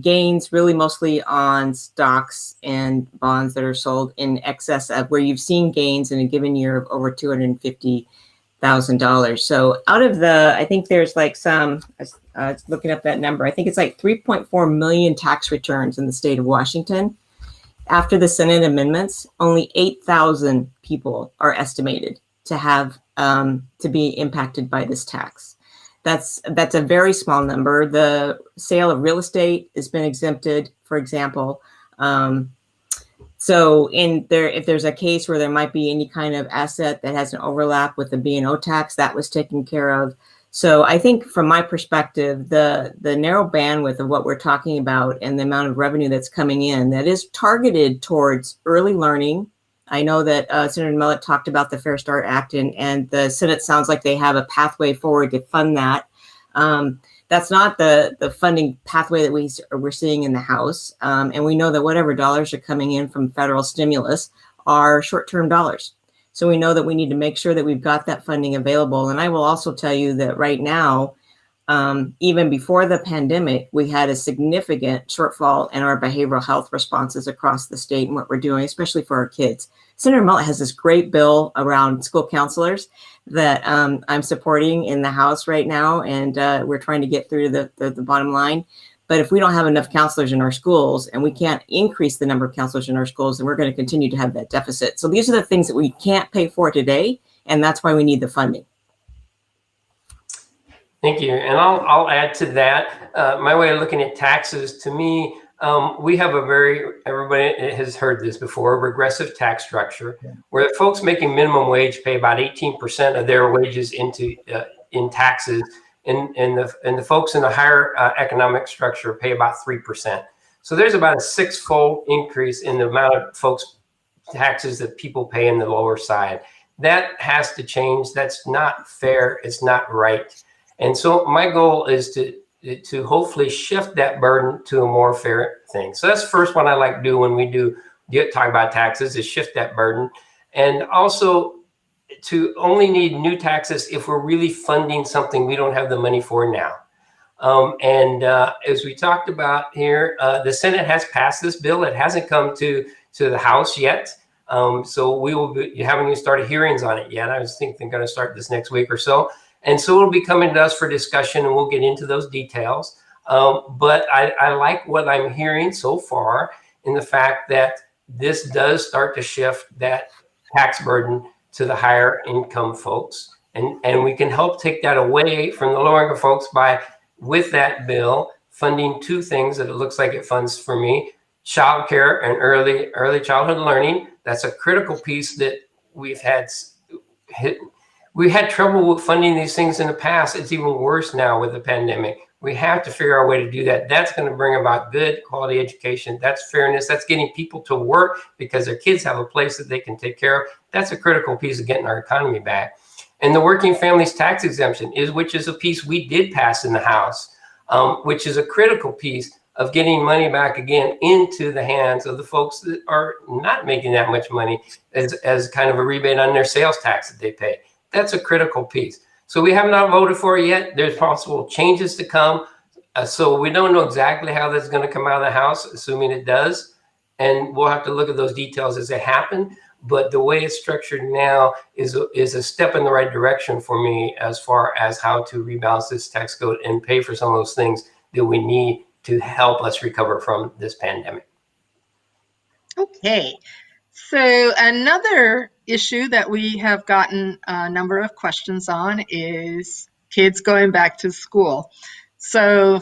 gains, really mostly on stocks and bonds that are sold in excess of where you've seen gains in a given year of over $250,000. So out of I think there's like looking up that number, I think it's like 3.4 million tax returns in the state of Washington. After the Senate amendments, only 8,000 people are estimated to have to be impacted by this tax. That's a very small number. The sale of real estate has been exempted, for example. So if there's a case where there might be any kind of asset that has an overlap with the B&O tax, that was taken care of. So I think from my perspective, the narrow bandwidth of what we're talking about and the amount of revenue that's coming in that is targeted towards early learning. I know that Senator Millett talked about the Fair Start Act, and the Senate sounds like they have a pathway forward to fund that. That's not the funding pathway that we're seeing in the House. And we know that whatever dollars are coming in from federal stimulus are short-term dollars. So we know that we need to make sure that we've got that funding available. And I will also tell you that right now, even before the pandemic, we had a significant shortfall in our behavioral health responses across the state and what we're doing, especially for our kids. Senator Mullet has this great bill around school counselors that I'm supporting in the House right now, and we're trying to get through the bottom line. But if we don't have enough counselors in our schools and we can't increase the number of counselors in our schools, then we're going to continue to have that deficit. So these are the things that we can't pay for today, and that's why we need the funding. Thank you. And I'll add to that. My way of looking at taxes, to me, we have everybody has heard this before, regressive tax structure, where the folks making minimum wage pay about 18% of their wages in taxes, and the folks in the higher economic structure pay about 3%. So there's about a 6-fold increase in the amount of folks' taxes that people pay in the lower side. That has to change. That's not fair. It's not right. And so my goal is to hopefully shift that burden to a more fair thing. So that's the first one I like to do when we talk about taxes, is shift that burden. And also to only need new taxes if we're really funding something we don't have the money for now. As we talked about here, the Senate has passed this bill. It hasn't come to the House yet. So we will be haven't even started hearings on it yet. I was thinking they're going to start this next week or so. And so it'll be coming to us for discussion, and we'll get into those details. But I like what I'm hearing so far in the fact that this does start to shift that tax burden to the higher income folks. And we can help take that away from the lower income folks by, with that bill, funding two things that it looks like it funds for me: childcare and early childhood learning. That's a critical piece that we had trouble with funding these things in the past. It's even worse now with the pandemic. We have to figure out a way to do that. That's going to bring about good quality education. That's fairness. That's getting people to work because their kids have a place that they can take care of. That's a critical piece of getting our economy back. And the working families tax exemption which is a piece we did pass in the House, which is a critical piece of getting money back again into the hands of the folks that are not making that much money as kind of a rebate on their sales tax that they pay. That's a critical piece. So we have not voted for it yet. There's possible changes to come. So we don't know exactly how that's going to come out of the House, assuming it does. And we'll have to look at those details as they happen. But the way it's structured now is a step in the right direction for me as far as how to rebalance this tax code and pay for some of those things that we need to help us recover from this pandemic. Okay. So another issue that we have gotten a number of questions on is kids going back to school. So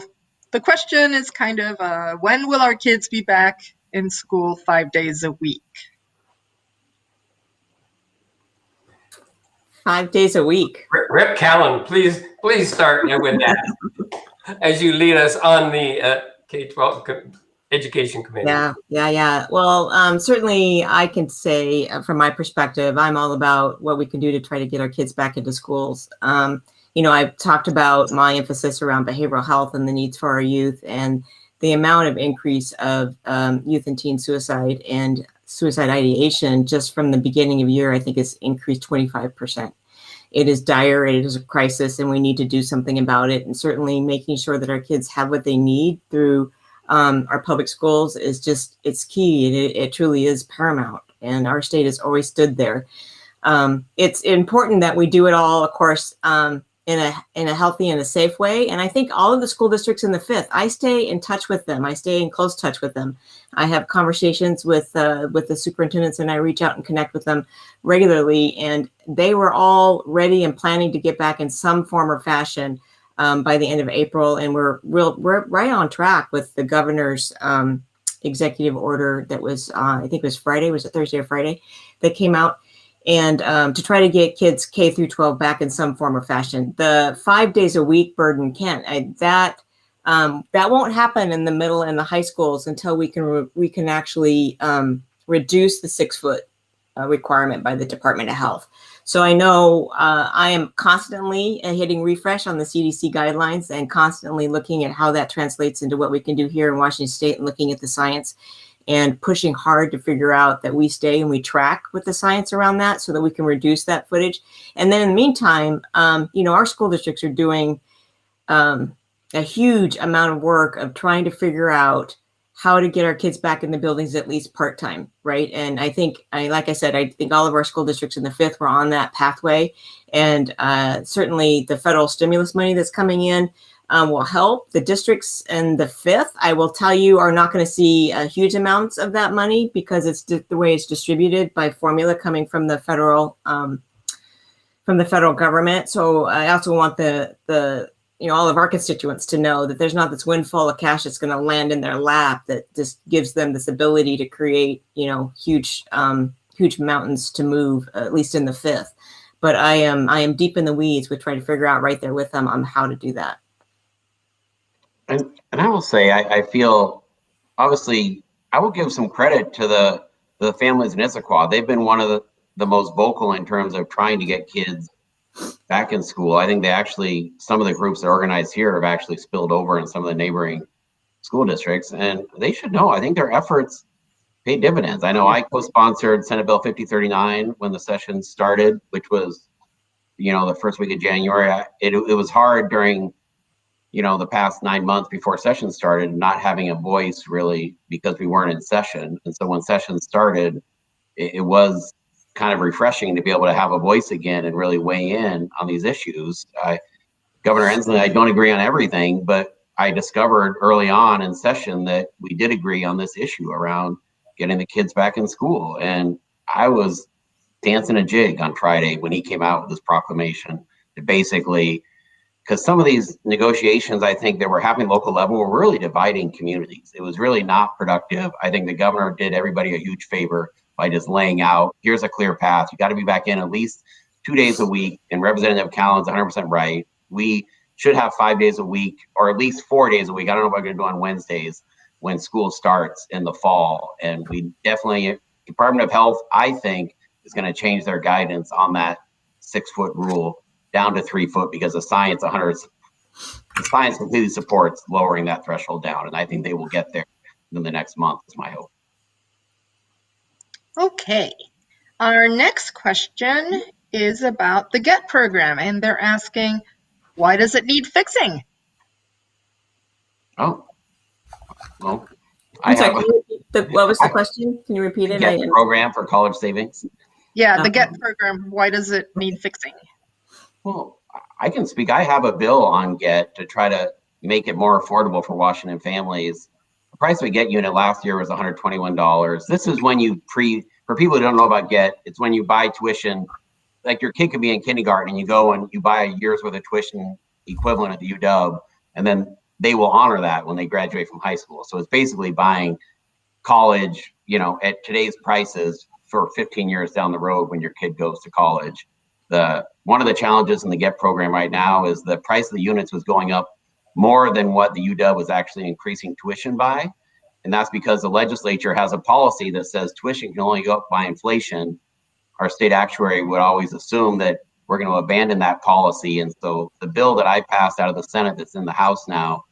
the question is kind of, when will our kids be back in school 5 days a week? 5 days a week. Rep Callan, please start with that as you lead us on the K-12 Education Committee. Yeah. Well, certainly I can say from my perspective, I'm all about what we can do to try to get our kids back into schools. I've talked about my emphasis around behavioral health and the needs for our youth, and the amount of increase of youth and teen suicide and suicide ideation just from the beginning of the year, I think has increased 25%. It is dire, it is a crisis, and we need to do something about it. And certainly making sure that our kids have what they need through our public schools it's key. And it truly is paramount. And our state has always stood there. It's important that we do it all, of course, in a healthy and a safe way. And I think all of the school districts in the 5th, I stay in touch with them. I stay in close touch with them. I have conversations with the superintendents, and I reach out and connect with them regularly. And they were all ready and planning to get back in some form or fashion by the end of April. And we're right on track with the governor's executive order that was, I think it was Friday, was it Thursday or Friday, that came out. And to try to get kids K through 12 back in some form or fashion. The 5 days a week burden that won't happen in the middle and the high schools until we can actually reduce the 6 foot requirement by the Department of Health. So I know I am constantly hitting refresh on the CDC guidelines and constantly looking at how that translates into what we can do here in Washington State and looking at the science and pushing hard to figure out that we stay and we track with the science around that so that we can reduce that footage. And then in the meantime, our school districts are doing a huge amount of work of trying to figure out how to get our kids back in the buildings at least part-time, right? And I think all of our school districts in the 5th were on that pathway. And certainly the federal stimulus money that's coming in will help. The districts in the 5th, I will tell you, are not going to see huge amounts of that money because it's the way it's distributed by formula coming from the federal government. So I also want all of our constituents to know that there's not this windfall of cash that's going to land in their lap that just gives them this ability to create, huge mountains to move, at least in the 5th. But I am deep in the weeds with trying to figure out right there with them on how to do that. And I will say, I feel, obviously, I will give some credit to the families in Issaquah. They've been one of the most vocal in terms of trying to get kids back in school. I think some of the groups that are organized here have actually spilled over in some of the neighboring school districts, and they should know. I think their efforts pay dividends. I know I co-sponsored Senate Bill 5039 when the session started, which was, the first week of January. It was hard during, the past 9 months before session started, not having a voice really because we weren't in session. And so when session started, it was kind of refreshing to be able to have a voice again and really weigh in on these issues. Governor Inslee, I don't agree on everything, but I discovered early on in session that we did agree on this issue around getting the kids back in school. And I was dancing a jig on Friday when he came out with this proclamation to basically, because some of these negotiations, I think that were happening local level, were really dividing communities. It was really not productive. I think the governor did everybody a huge favor by just laying out, here's a clear path. You got to be back in at least 2 days a week. And Representative Callan's 100% right. We should have 5 days a week, or at least 4 days a week. I don't know what we're going to do on Wednesdays when school starts in the fall. And we definitely, Department of Health, I think, is going to change their guidance on that 6-foot rule down to 3 foot because the science completely supports lowering that threshold down. And I think they will get there in the next month, is my hope. Okay, our next question is about the GET program, and they're asking, why does it need fixing? Oh, well, what was the question? Can you repeat it? GET program for college savings. Yeah, the GET program, why does it need fixing? Well, I can speak. I have a bill on GET to try to make it more affordable for Washington families. The price of a GET unit last year was $121. This is when for people who don't know about GET, it's when you buy tuition, like your kid could be in kindergarten and you go and you buy a year's worth of tuition equivalent at the UW, and then they will honor that when they graduate from high school. So it's basically buying college, at today's prices for 15 years down the road when your kid goes to college. One of the challenges in the GET program right now is the price of the units was going up more than what the UW was actually increasing tuition by. And that's because the legislature has a policy that says tuition can only go up by inflation. Our state actuary would always assume that we're going to abandon that policy. And so the bill that I passed out of the Senate that's in the House now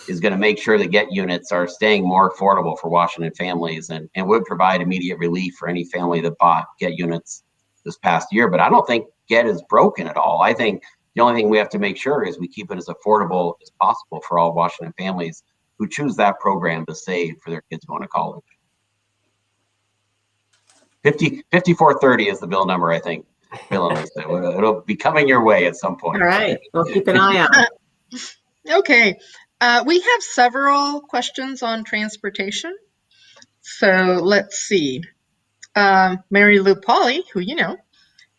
is going to make sure that GET units are staying more affordable for Washington families and would provide immediate relief for any family that bought GET units this past year. But I don't think GET is broken at all. I think the only thing we have to make sure is we keep it as affordable as possible for all Washington families who choose that program to save for their kids going to college. 5430 is the bill number, I think. It'll be coming your way at some point. All right, we'll keep an eye on. Okay, we have several questions on transportation. So let's see. Mary Lou Pauly, who you know,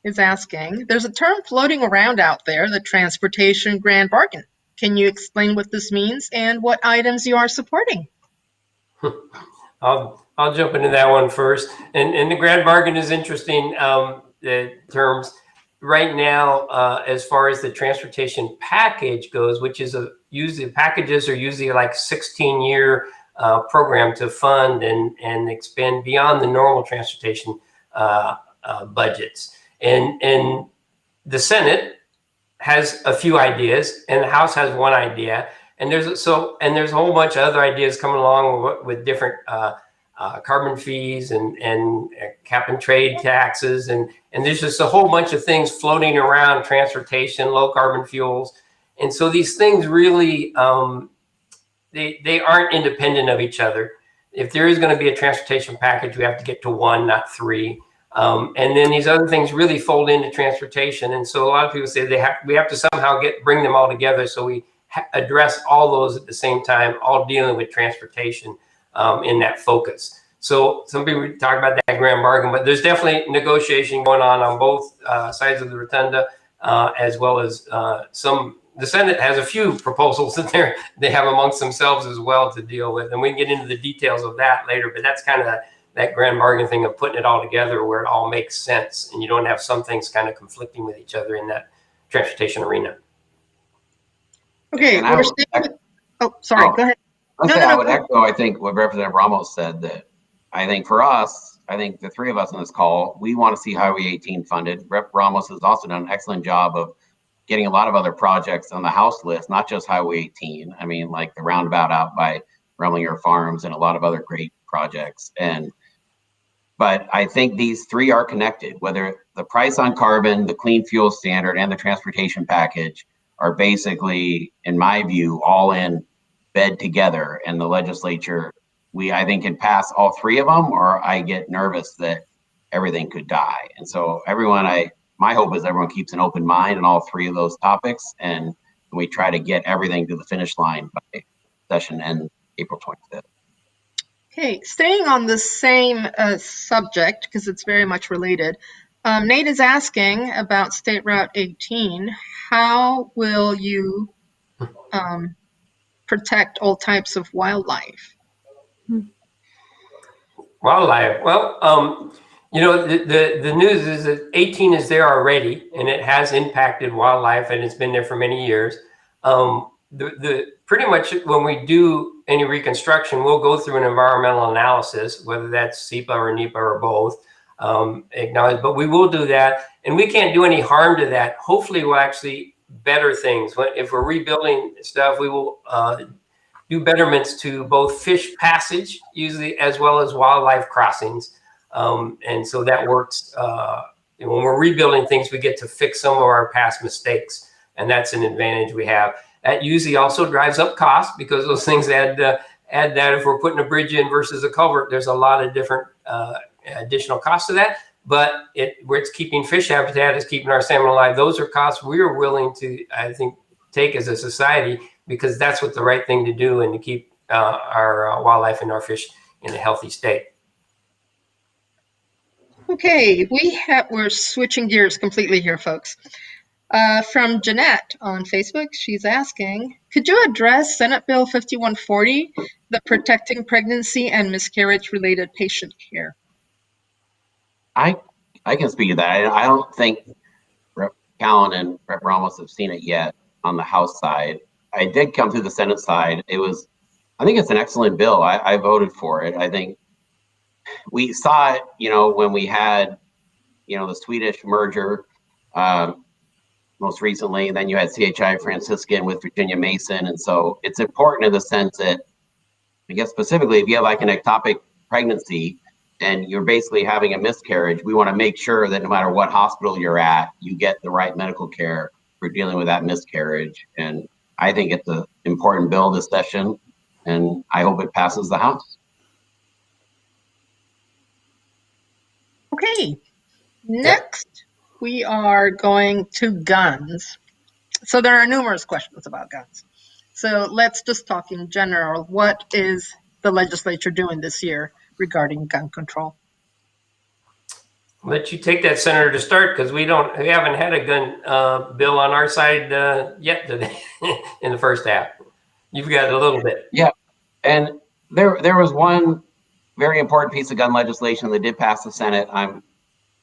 is asking, there's a term floating around out there, the transportation grand bargain. Can you explain what this means and what items you are supporting? I'll jump into that one first. And the grand bargain is interesting. The terms right now, as far as the transportation package goes, which is usually packages are usually like 16-year program to fund and expand beyond the normal transportation budgets. And the Senate has a few ideas, and the House has one idea, and there's a whole bunch of other ideas coming along with different carbon fees and cap and trade taxes, and there's just a whole bunch of things floating around: transportation, low carbon fuels, and so these things really they aren't independent of each other. If there is going to be a transportation package, we have to get to one, not three. And then these other things really fold into transportation. And so a lot of people say we have to somehow bring them all together. So we address all those at the same time, all dealing with transportation in that focus. So some people talk about that grand bargain, but there's definitely negotiation going on both sides of the rotunda, as well as the Senate has a few proposals that they have amongst themselves as well to deal with. And we can get into the details of that later, but that's kind of that grand bargain thing of putting it all together where it all makes sense and you don't have some things kind of conflicting with each other in that transportation arena. Okay, And sorry, go ahead. I would echo, I think, what Representative Ramos said, that I think for us, I think the three of us on this call, we want to see Highway 18 funded. Rep Ramos has also done an excellent job of getting a lot of other projects on the House list, not just Highway 18. I mean, like the roundabout out by Remlinger Farms and a lot of other great projects. But I think these three are connected, whether the price on carbon, the clean fuel standard, and the transportation package are basically, in my view, all in bed together. And the legislature, I think, can pass all three of them, or I get nervous that everything could die. And so my hope is everyone keeps an open mind on all three of those topics, and we try to get everything to the finish line by session end April 25th. Okay, staying on the same subject, because it's very much related, Nate is asking about State Route 18. How will you protect all types of wildlife? Wildlife, well, the news is that 18 is there already, and it has impacted wildlife, and it's been there for many years. Pretty much when we do any reconstruction, we'll go through an environmental analysis, whether that's SEPA or NEPA or both, acknowledge, but we will do that, and we can't do any harm to that. Hopefully we'll actually better things. If we're rebuilding stuff, we will do betterments to both fish passage, usually, as well as wildlife crossings. And so that works. When we're rebuilding things, we get to fix some of our past mistakes, and that's an advantage we have. That usually also drives up costs, because those things add that. If we're putting a bridge in versus a culvert, there's a lot of different additional costs to that. But where it's keeping fish habitat, it's keeping our salmon alive. Those are costs we're willing to, I think, take as a society, because that's what the right thing to do, and to keep our wildlife and our fish in a healthy state. Okay, we're switching gears completely here, folks. From Jeanette on Facebook, she's asking, could you address Senate Bill 5140, the Protecting Pregnancy and Miscarriage-Related Patient Care? I can speak to that. I don't think Rep. Callan and Rep. Ramos have seen it yet on the House side. I did come through the Senate side. I think it's an excellent bill. I voted for it. I think we saw it, when we had, the Swedish merger most recently, and then you had CHI Franciscan with Virginia Mason. And so it's important in the sense that, I guess specifically, if you have like an ectopic pregnancy and you're basically having a miscarriage, we want to make sure that no matter what hospital you're at, you get the right medical care for dealing with that miscarriage. And I think it's an important bill this session, and I hope it passes the House. Okay, next we are going to guns. So there are numerous questions about guns. So let's just talk in general. What is the legislature doing this year regarding gun control? I'll let you take that, Senator, to start, because we haven't had a gun bill on our side yet today in the first half. You've got a little bit. Yeah, and there was one very important piece of gun legislation that did pass the Senate. I'm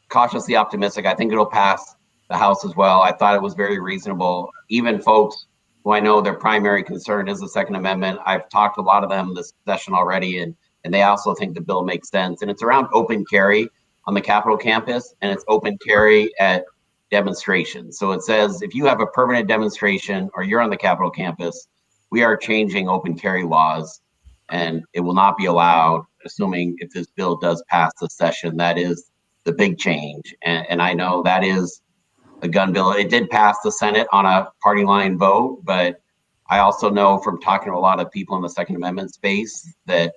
cautiously optimistic. I think it'll pass the House as well. I thought it was very reasonable. Even folks who I know their primary concern is the Second Amendment, I've talked to a lot of them this session already, and they also think the bill makes sense. And it's around open carry. on the Capitol campus, and it's open carry at demonstrations. So it says if you have a permanent demonstration or you're on the Capitol campus, we are changing open carry laws, and it will not be allowed, assuming if this bill does pass the session. That is the big change. And I know that is a gun bill. It did pass the Senate on a party line vote, but I also know from talking to a lot of people in the Second Amendment space that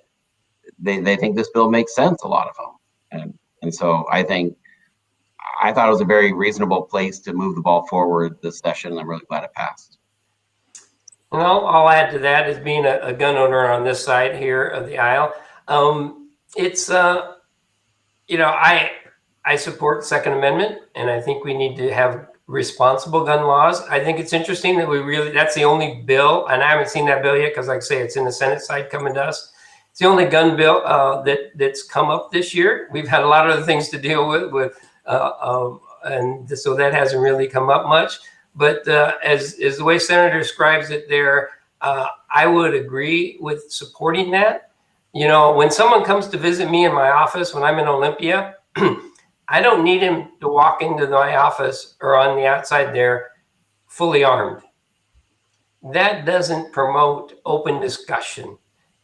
they think this bill makes sense, a lot of them. And so I thought it was a very reasonable place to move the ball forward this session, and I'm really glad it passed. And I'll add to that as being a gun owner on this side here of the aisle. It's, you know, I support the Second Amendment, and I think we need to have responsible gun laws. I think it's interesting that that's the only bill, and I haven't seen that bill yet because, like I say, it's in the Senate side coming to us. It's the only gun bill that's come up this year. We've had a lot of other things to deal with, and so that hasn't really come up much. But as the way Senator describes it there, I would agree with supporting that. You know, when someone comes to visit me in my office when I'm in Olympia, I don't need him to walk into my office or on the outside there fully armed. That doesn't promote open discussion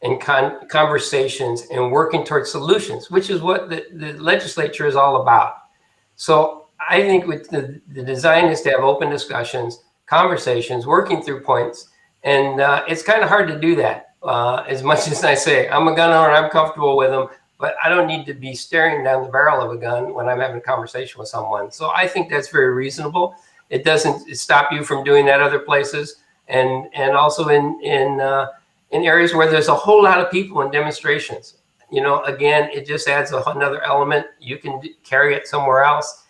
and conversations and working towards solutions, which is what the legislature is all about. So I think with the design is to have open discussions, conversations, working through points. And it's kind of hard to do that. As much as I say, I'm a gun owner, I'm comfortable with them, but I don't need to be staring down the barrel of a gun when I'm having a conversation with someone. So I think that's very reasonable. It doesn't stop you from doing that other places. And also in areas where there's a whole lot of people in demonstrations. You know, again, it just adds another element. You can carry it somewhere else.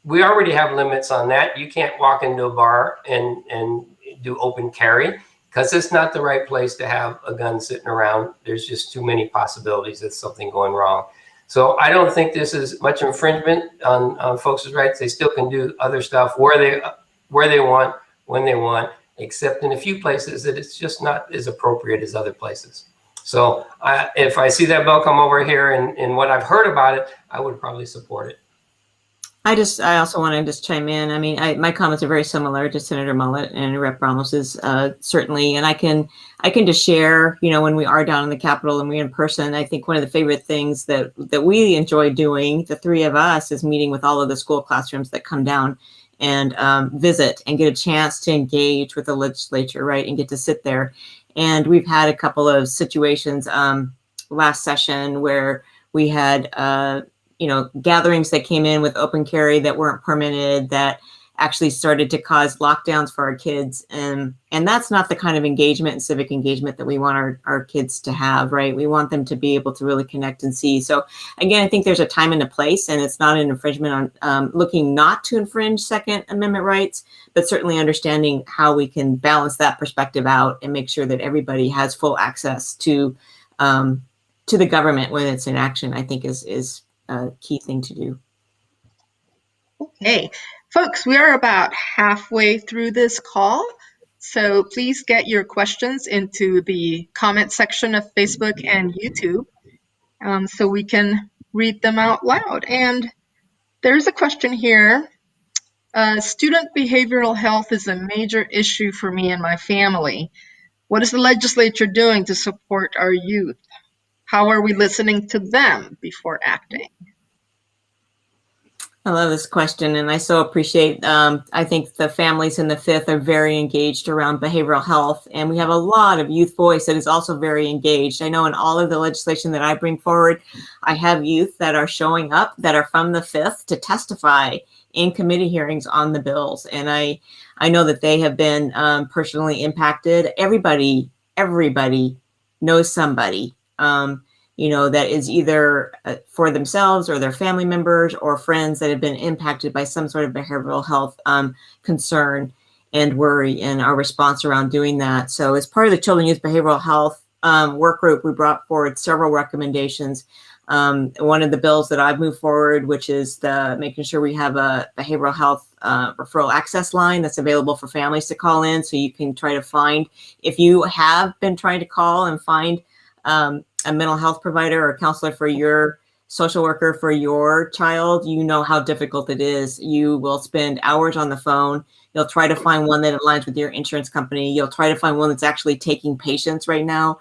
We already have limits on that. You can't walk into a bar and do open carry because it's not the right place to have a gun sitting around. There's just too many possibilities of something going wrong. So I don't think this is much infringement on folks' rights. They still can do other stuff where they want, when they want, except in a few places that it's just not as appropriate as other places. So if I see that bill come over here and what I've heard about it, I would probably support it. I also want to just chime in. I mean, my comments are very similar to Senator Mullet and Rep. Ramos's, certainly. And I can just share, you know, when we are down in the Capitol and we're in person, I think one of the favorite things that we enjoy doing, the three of us, is meeting with all of the school classrooms that come down and visit and get a chance to engage with the legislature, right, and get to sit there. And we've had a couple of situations last session where we had you know, gatherings that came in with open carry that weren't permitted, that actually started to cause lockdowns for our kids. And that's not the kind of engagement and civic engagement that we want our kids to have, right? We want them to be able to really connect and see. So again, I think there's a time and a place, and it's not an infringement on looking not to infringe Second Amendment rights, but certainly understanding how we can balance that perspective out and make sure that everybody has full access to the government when it's in action, I think is a key thing to do. Okay, folks, we are about halfway through this call, so please get your questions into the comment section of Facebook and YouTube so we can read them out loud. And there's a question here. Student behavioral health is a major issue for me and my family. What is the legislature doing to support our youth? How are we listening to them before acting? I love this question, and I so appreciate, I think the families in the Fifth are very engaged around behavioral health, and we have a lot of youth voice that is also very engaged. I know in all of the legislation that I bring forward, I have youth that are showing up that are from the Fifth to testify in committee hearings on the bills, and I know that they have been personally impacted. Everybody knows somebody you know, that is either for themselves or their family members or friends that have been impacted by some sort of behavioral health concern and worry, and our response around doing that. So as part of the Children Youth Behavioral Health work group, we brought forward several recommendations. One of the bills that I've moved forward, which is making sure we have a behavioral health referral access line that's available for families to call in, so you can try to find, if you have been trying to call and find a mental health provider or counselor for your social worker for your child, you know how difficult it is. You will spend hours on the phone. You'll try to find one that aligns with your insurance company. You'll try to find one that's actually taking patients right now.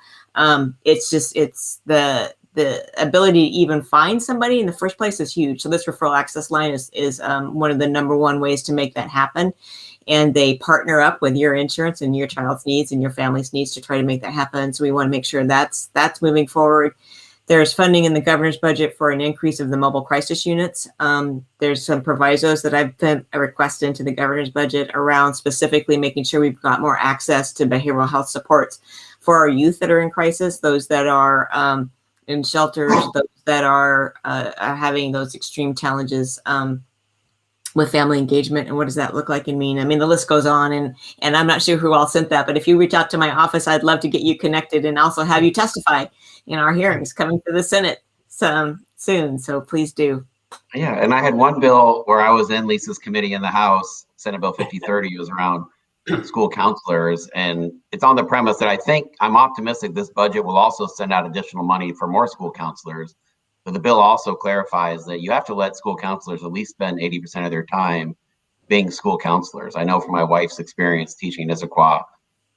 It's the ability to even find somebody in the first place is huge. So this referral access line is one of the number one ways to make that happen. And they partner up with your insurance and your child's needs and your family's needs to try to make that happen. So we want to make sure that's moving forward. There's funding in the governor's budget for an increase of the mobile crisis units. There's some provisos that I've been requested into the governor's budget around specifically making sure we've got more access to behavioral health supports for our youth that are in crisis, those that are in shelters, those that are having those extreme challenges with family engagement. And what does that look like and mean? I mean, the list goes on, and I'm not sure who all sent that, but if you reach out to my office, I'd love to get you connected and also have you testify in our hearings coming to the Senate soon. So please do. Yeah, and I had one bill where I was in Lisa's committee in the House, Senate Bill 5030, was around school counselors. And it's on the premise that I'm optimistic this budget will also send out additional money for more school counselors. But the bill also clarifies that you have to let school counselors at least spend 80% of their time being school counselors. I know from my wife's experience teaching Issaquah,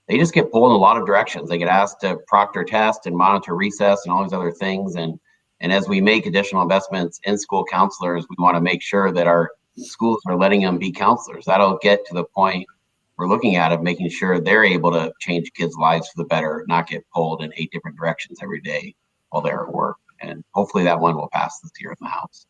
they just get pulled in a lot of directions. They get asked to proctor test and monitor recess and all these other things. And as we make additional investments in school counselors, we want to make sure that our schools are letting them be counselors. That'll get to the point we're looking at of making sure they're able to change kids' lives for the better, not get pulled in 8 different directions every day while they're at work. And hopefully that one will pass this year in the House.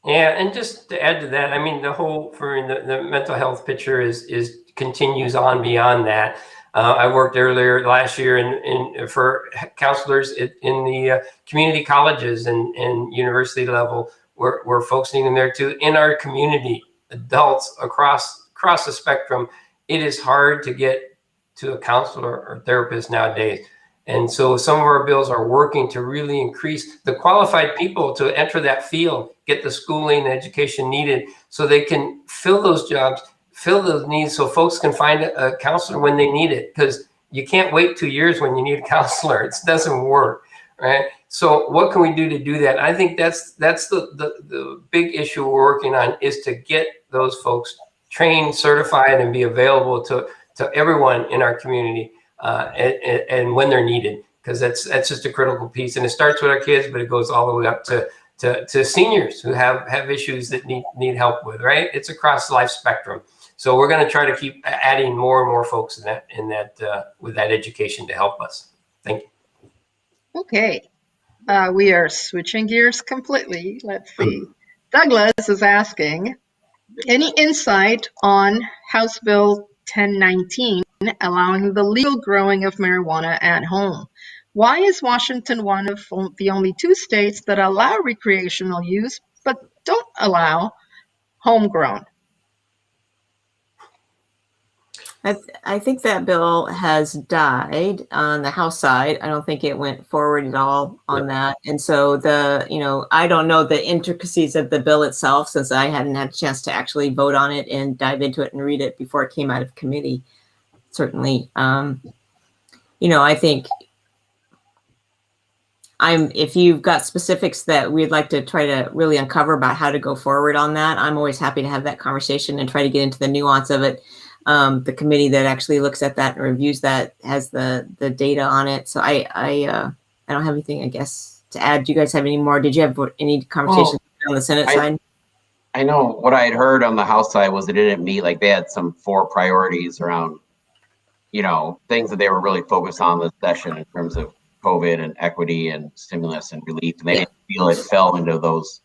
Yeah, and just to add to that, I mean, the whole for the mental health picture is continues on beyond that. I worked earlier last year in for counselors in the community colleges and university level, where folks need them there too. In our community, adults across the spectrum, it is hard to get to a counselor or therapist nowadays. And so some of our bills are working to really increase the qualified people to enter that field, get the schooling and education needed so they can fill those jobs, fill those needs so folks can find a counselor when they need it. Because you can't wait 2 years when you need a counselor. It doesn't work, right? So what can we do to do that? I think that's the big issue we're working on, is to get those folks trained, certified, and be available to everyone in our community. And when they're needed, because that's just a critical piece. And it starts with our kids, but it goes all the way up to seniors who have issues that need help with, right? It's across the life spectrum. So we're going to try to keep adding more and more folks in that with that education to help us. Thank you. Okay, we are switching gears completely. Let's see. Douglas is asking, any insight on House Bill 1019 allowing the legal growing of marijuana at home? Why is Washington one of the only 2 states that allow recreational use but don't allow homegrown? I think that bill has died on the House side. I don't think it went forward at all on that. And so I don't know the intricacies of the bill itself, since I hadn't had a chance to actually vote on it and dive into it and read it before it came out of committee. Certainly, I think if you've got specifics that we'd like to try to really uncover about how to go forward on that, I'm always happy to have that conversation and try to get into the nuance of it. The committee that actually looks at that and reviews that has the data on it. So I don't have anything, I guess, to add. Do you guys have any more? Did you have any conversations on the Senate side? I know what I had heard on the House side was it didn't meet, like they had some 4 priorities around, things that they were really focused on this session in terms of COVID and equity and stimulus and relief. And they didn't feel it fell into those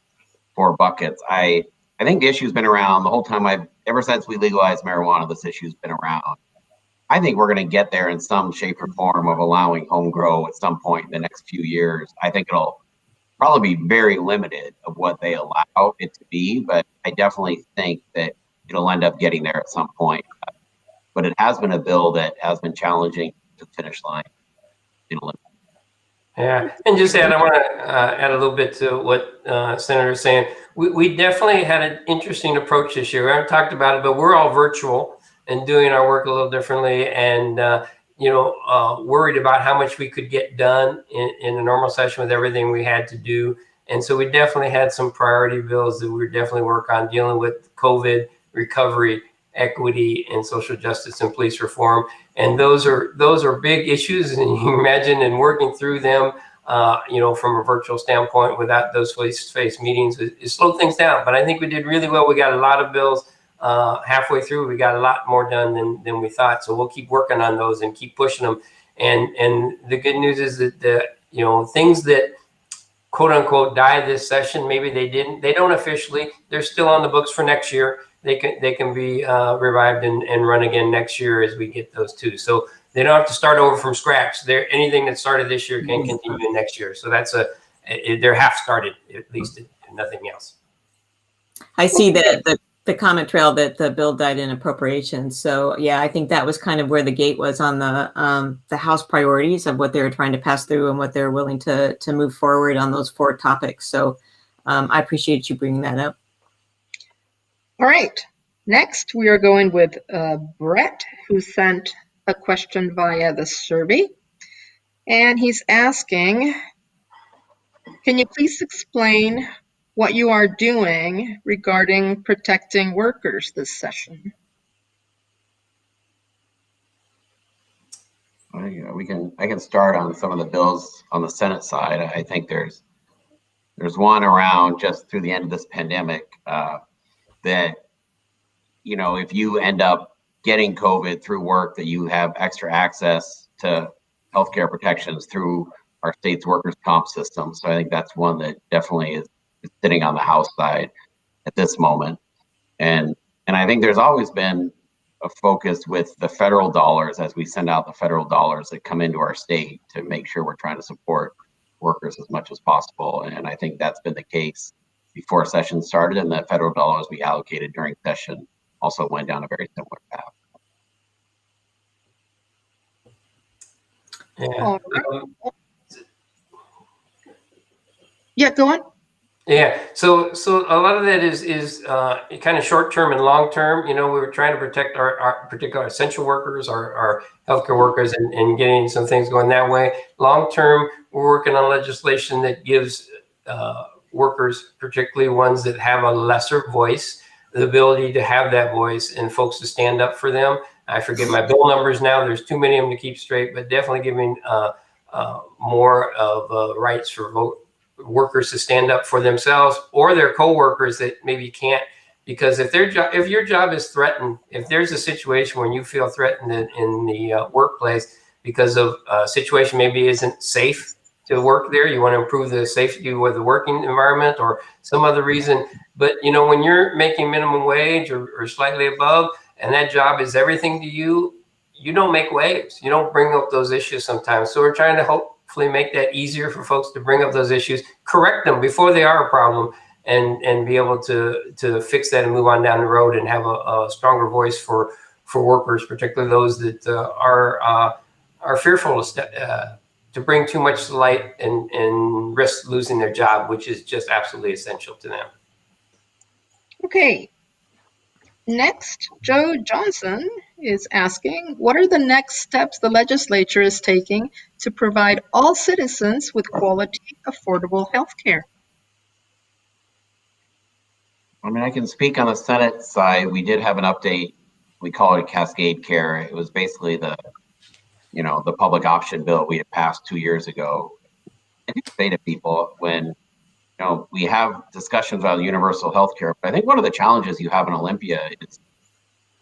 4 buckets. I think the issue's been around the whole time. Ever since we legalized marijuana, this issue's been around. I think we're going to get there in some shape or form of allowing home grow at some point in the next few years. I think it'll probably be very limited of what they allow it to be, but I definitely think that it'll end up getting there at some point. But it has been a bill that has been challenging to the finish line. Yeah, and just I want to add a little bit to what Senator is saying. We definitely had an interesting approach this year. We haven't talked about it, but we're all virtual and doing our work a little differently, and worried about how much we could get done in a normal session with everything we had to do. And so we definitely had some priority bills that we were definitely work on dealing with COVID, recovery, equity, and social justice and police reform. And those are big issues, and you can imagine, and working through them, from a virtual standpoint without those face-to-face meetings, it slowed things down. But I think we did really well. We got a lot of bills halfway through. We got a lot more done than we thought. So we'll keep working on those and keep pushing them. And the good news is that things that quote unquote die this session, maybe they don't officially, they're still on the books for next year. They can be revived and run again next year as we get those too. So they don't have to start over from scratch. Anything that started this year can continue next year. So they're half started, at least, and nothing else. I see that the comment trail that the bill died in appropriations. So yeah, I think that was kind of where the gate was on the House priorities of what they were trying to pass through and what they're willing to move forward on those 4 topics. So I appreciate you bringing that up. All right. Next, we are going with Brett, who sent a question via the survey. And he's asking, can you please explain what you are doing regarding protecting workers this session? I can start on some of the bills on the Senate side. I think there's one around just through the end of this pandemic that, if you end up getting COVID through work, that you have extra access to healthcare protections through our state's workers' comp system. So I think that's one that definitely is sitting on the House side at this moment. And I think there's always been a focus with the federal dollars as we send out the federal dollars that come into our state to make sure we're trying to support workers as much as possible. And I think that's been the case before session started, and that federal dollars we allocated during session also went down a very similar path. Yeah. Yeah, go on. Yeah, so a lot of that is kind of short term and long term. We were trying to protect our particular essential workers, our healthcare workers, and getting some things going that way. Long term, we're working on legislation that gives workers, particularly ones that have a lesser voice, the ability to have that voice and folks to stand up for them. I forget my bill numbers now. There's too many of them to keep straight, but definitely giving more of rights for workers to stand up for themselves or their coworkers that maybe can't, because if your job is threatened, if there's a situation where you feel threatened in the workplace because of a situation maybe isn't safe to work there, you want to improve the safety of the working environment or some other reason. But when you're making minimum wage or slightly above, and that job is everything to you, you don't make waves. You don't bring up those issues sometimes. So we're trying to hopefully make that easier for folks to bring up those issues, correct them before they are a problem, and be able to fix that and move on down the road and have a stronger voice for workers, particularly those that are fearful to bring too much to light and risk losing their job, which is just absolutely essential to them. Okay. Next, Joe Johnson is asking, what are the next steps the legislature is taking to provide all citizens with quality, affordable health care? I can speak on the Senate side. We did have an update. We call it Cascade Care. It was basically the public option bill we had passed 2 years ago. I do say to people when we have discussions on universal health care, but I think one of the challenges you have in Olympia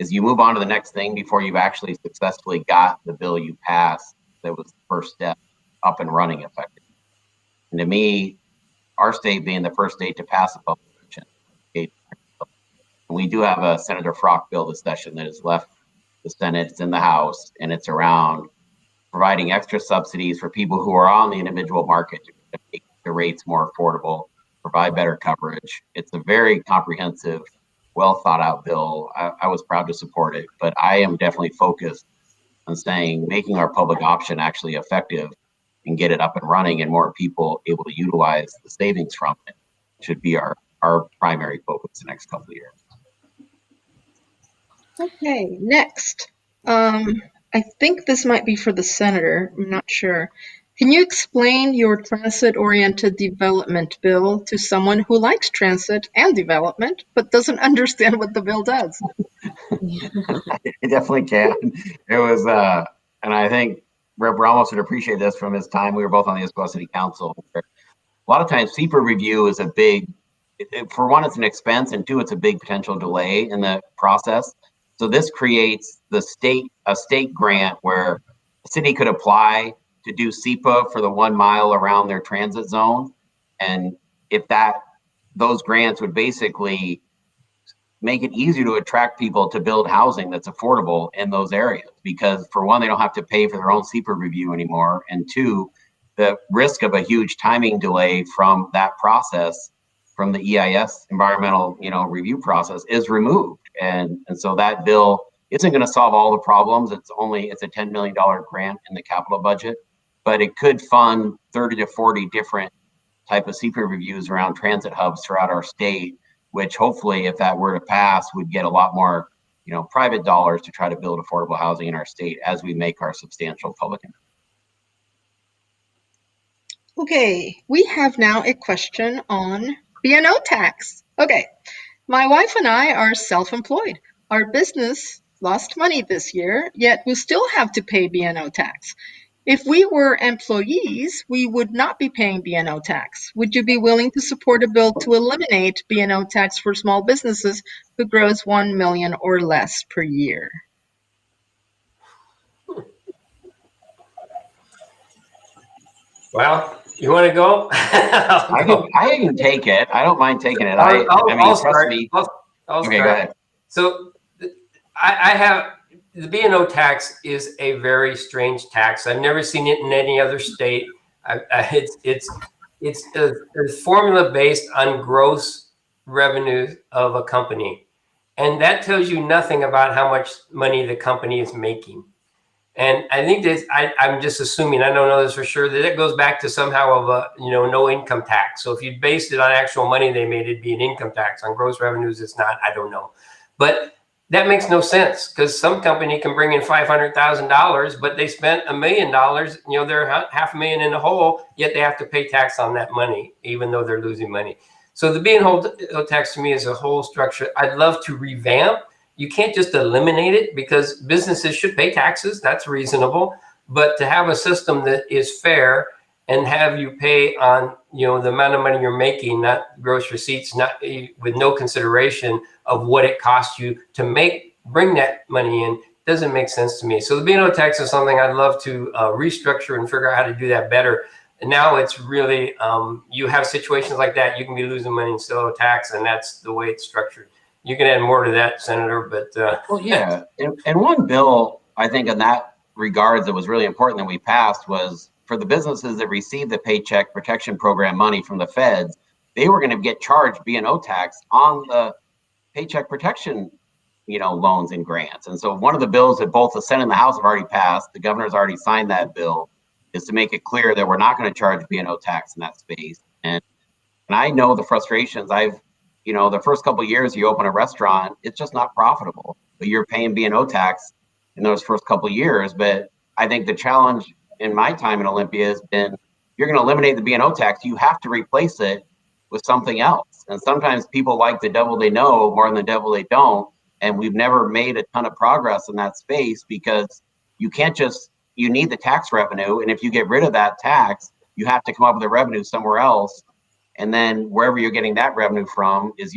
is you move on to the next thing before you've actually successfully got the bill you passed that was the first step up and running effectively. And to me, our state being the first state to pass a public option, we do have a Senator Frock bill this session that has left the Senate. It's in the House, and it's around providing extra subsidies for people who are on the individual market to make the rates more affordable, provide better coverage. It's a very comprehensive, well thought out bill. I was proud to support it, but I am definitely focused on saying making our public option actually effective and get it up and running and more people able to utilize the savings from it should be our primary focus the next couple of years. Okay, next. I think this might be for the senator. I'm not sure. Can you explain your transit-oriented development bill to someone who likes transit and development, but doesn't understand what the bill does? I definitely can. It was, and I think Rep. Ramos would appreciate this from his time. We were both on the Issaquah City Council. A lot of times, CEPA review is a big, for one, it's an expense, and two, it's a big potential delay in the process. So this creates a state grant where the city could apply to do CEPA for the 1 mile around their transit zone. And if those grants would basically make it easier to attract people to build housing that's affordable in those areas, because for one, they don't have to pay for their own CEPA review anymore. And two, the risk of a huge timing delay from that process, from the EIS environmental, review process, is removed. And so that bill isn't going to solve all the problems. It's a $10 million grant in the capital budget, but it could fund 30 to 40 different type of CEPA reviews around transit hubs throughout our state, which hopefully, if that were to pass, would get a lot more, private dollars to try to build affordable housing in our state as we make our substantial public investment. Okay, we have now a question on B&O tax. Okay, my wife and I are self-employed. Our business lost money this year, yet we still have to pay B&O tax. If we were employees, we would not be paying B&O tax. Would you be willing to support a bill to eliminate B&O tax for small businesses who grows $1 million or less per year? Well, you want to go? I can take it. I don't mind taking it. I'll start. Me. I'll okay, start. Go ahead. So I have, the B&O tax is a very strange tax. I've never seen it in any other state. It's a formula based on gross revenue of a company. And that tells you nothing about how much money the company is making. And I think that I'm just assuming, I don't know this for sure, that it goes back to somehow of a, no income tax. So if you based it on actual money they made, it'd be an income tax. On gross revenues, it's not, I don't know. But that makes no sense, because some company can bring in $500,000, but they spent $1 million, they're $500,000 in the hole, yet they have to pay tax on that money, even though they're losing money. So the B&O tax to me is a whole structure I'd love to revamp. You can't just eliminate it, because businesses should pay taxes. That's reasonable. But to have a system that is fair and have you pay on, the amount of money you're making, not gross receipts, not with no consideration of what it costs you to bring that money in, doesn't make sense to me. So the B&O tax is something I'd love to restructure and figure out how to do that better. And now it's really, you have situations like that, you can be losing money and still owe tax, and that's the way it's structured. You can add more to that, Senator, but. Well, yeah. And one bill, I think in that regards, that was really important that we passed was for the businesses that received the Paycheck Protection Program money from the feds, they were going to get charged B&O tax on the Paycheck Protection, loans and grants. And so one of the bills that both the Senate and the House have already passed, the governor's already signed that bill, is to make it clear that we're not going to charge B&O tax in that space. And I know the frustrations. The first couple of years you open a restaurant, it's just not profitable, but you're paying B&O tax in those first couple of years. But I think the challenge in my time in Olympia has been, you're going to eliminate the B&O tax, you have to replace it with something else. And sometimes people like the devil they know more than the devil they don't. And we've never made a ton of progress in that space, because you can't you need the tax revenue. And if you get rid of that tax, you have to come up with the revenue somewhere else. And then wherever you're getting that revenue from is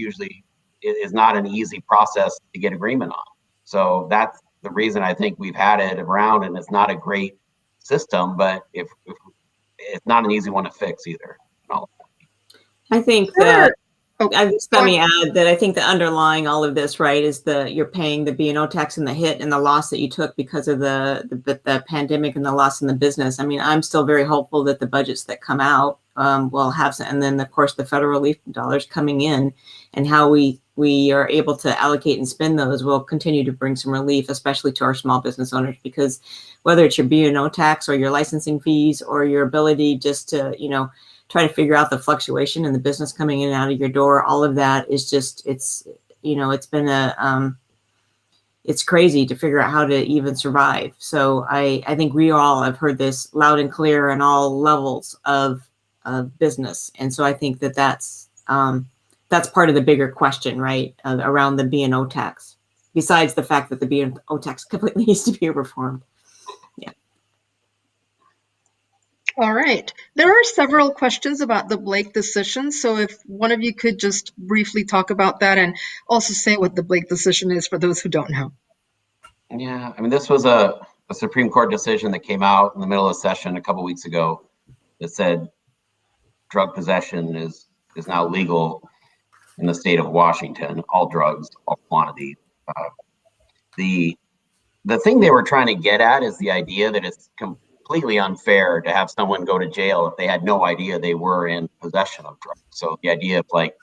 not an easy process to get agreement on. So that's the reason I think we've had it around, and it's not a great system, but if it's not an easy one to fix either. I think that let me add that I think the underlying all of this, right, is you're paying the B&O tax and the hit and the loss that you took because of the pandemic and the loss in the business. I mean, I'm still very hopeful that the budgets that come out will have some, and then of course the federal relief dollars coming in, and how we are able to allocate and spend those will continue to bring some relief, especially to our small business owners, because whether it's your B&O tax or your licensing fees or your ability just to, try to figure out the fluctuation in the business coming in and out of your door, all of that is just, it's been it's crazy to figure out how to even survive. So I think we all have heard this loud and clear on all levels of business. And so I think that that's part of the bigger question, right, around the B&O tax, besides the fact that the B&O tax completely needs to be reformed. Yeah. All right. There are several questions about the Blake decision. So if one of you could just briefly talk about that and also say what the Blake decision is for those who don't know. Yeah, I mean, this was a Supreme Court decision that came out in the middle of session a couple weeks ago that said drug possession is now legal in the state of Washington, all drugs, all quantity. The thing they were trying to get at is the idea that it's completely unfair to have someone go to jail if they had no idea they were in possession of drugs. So the idea of like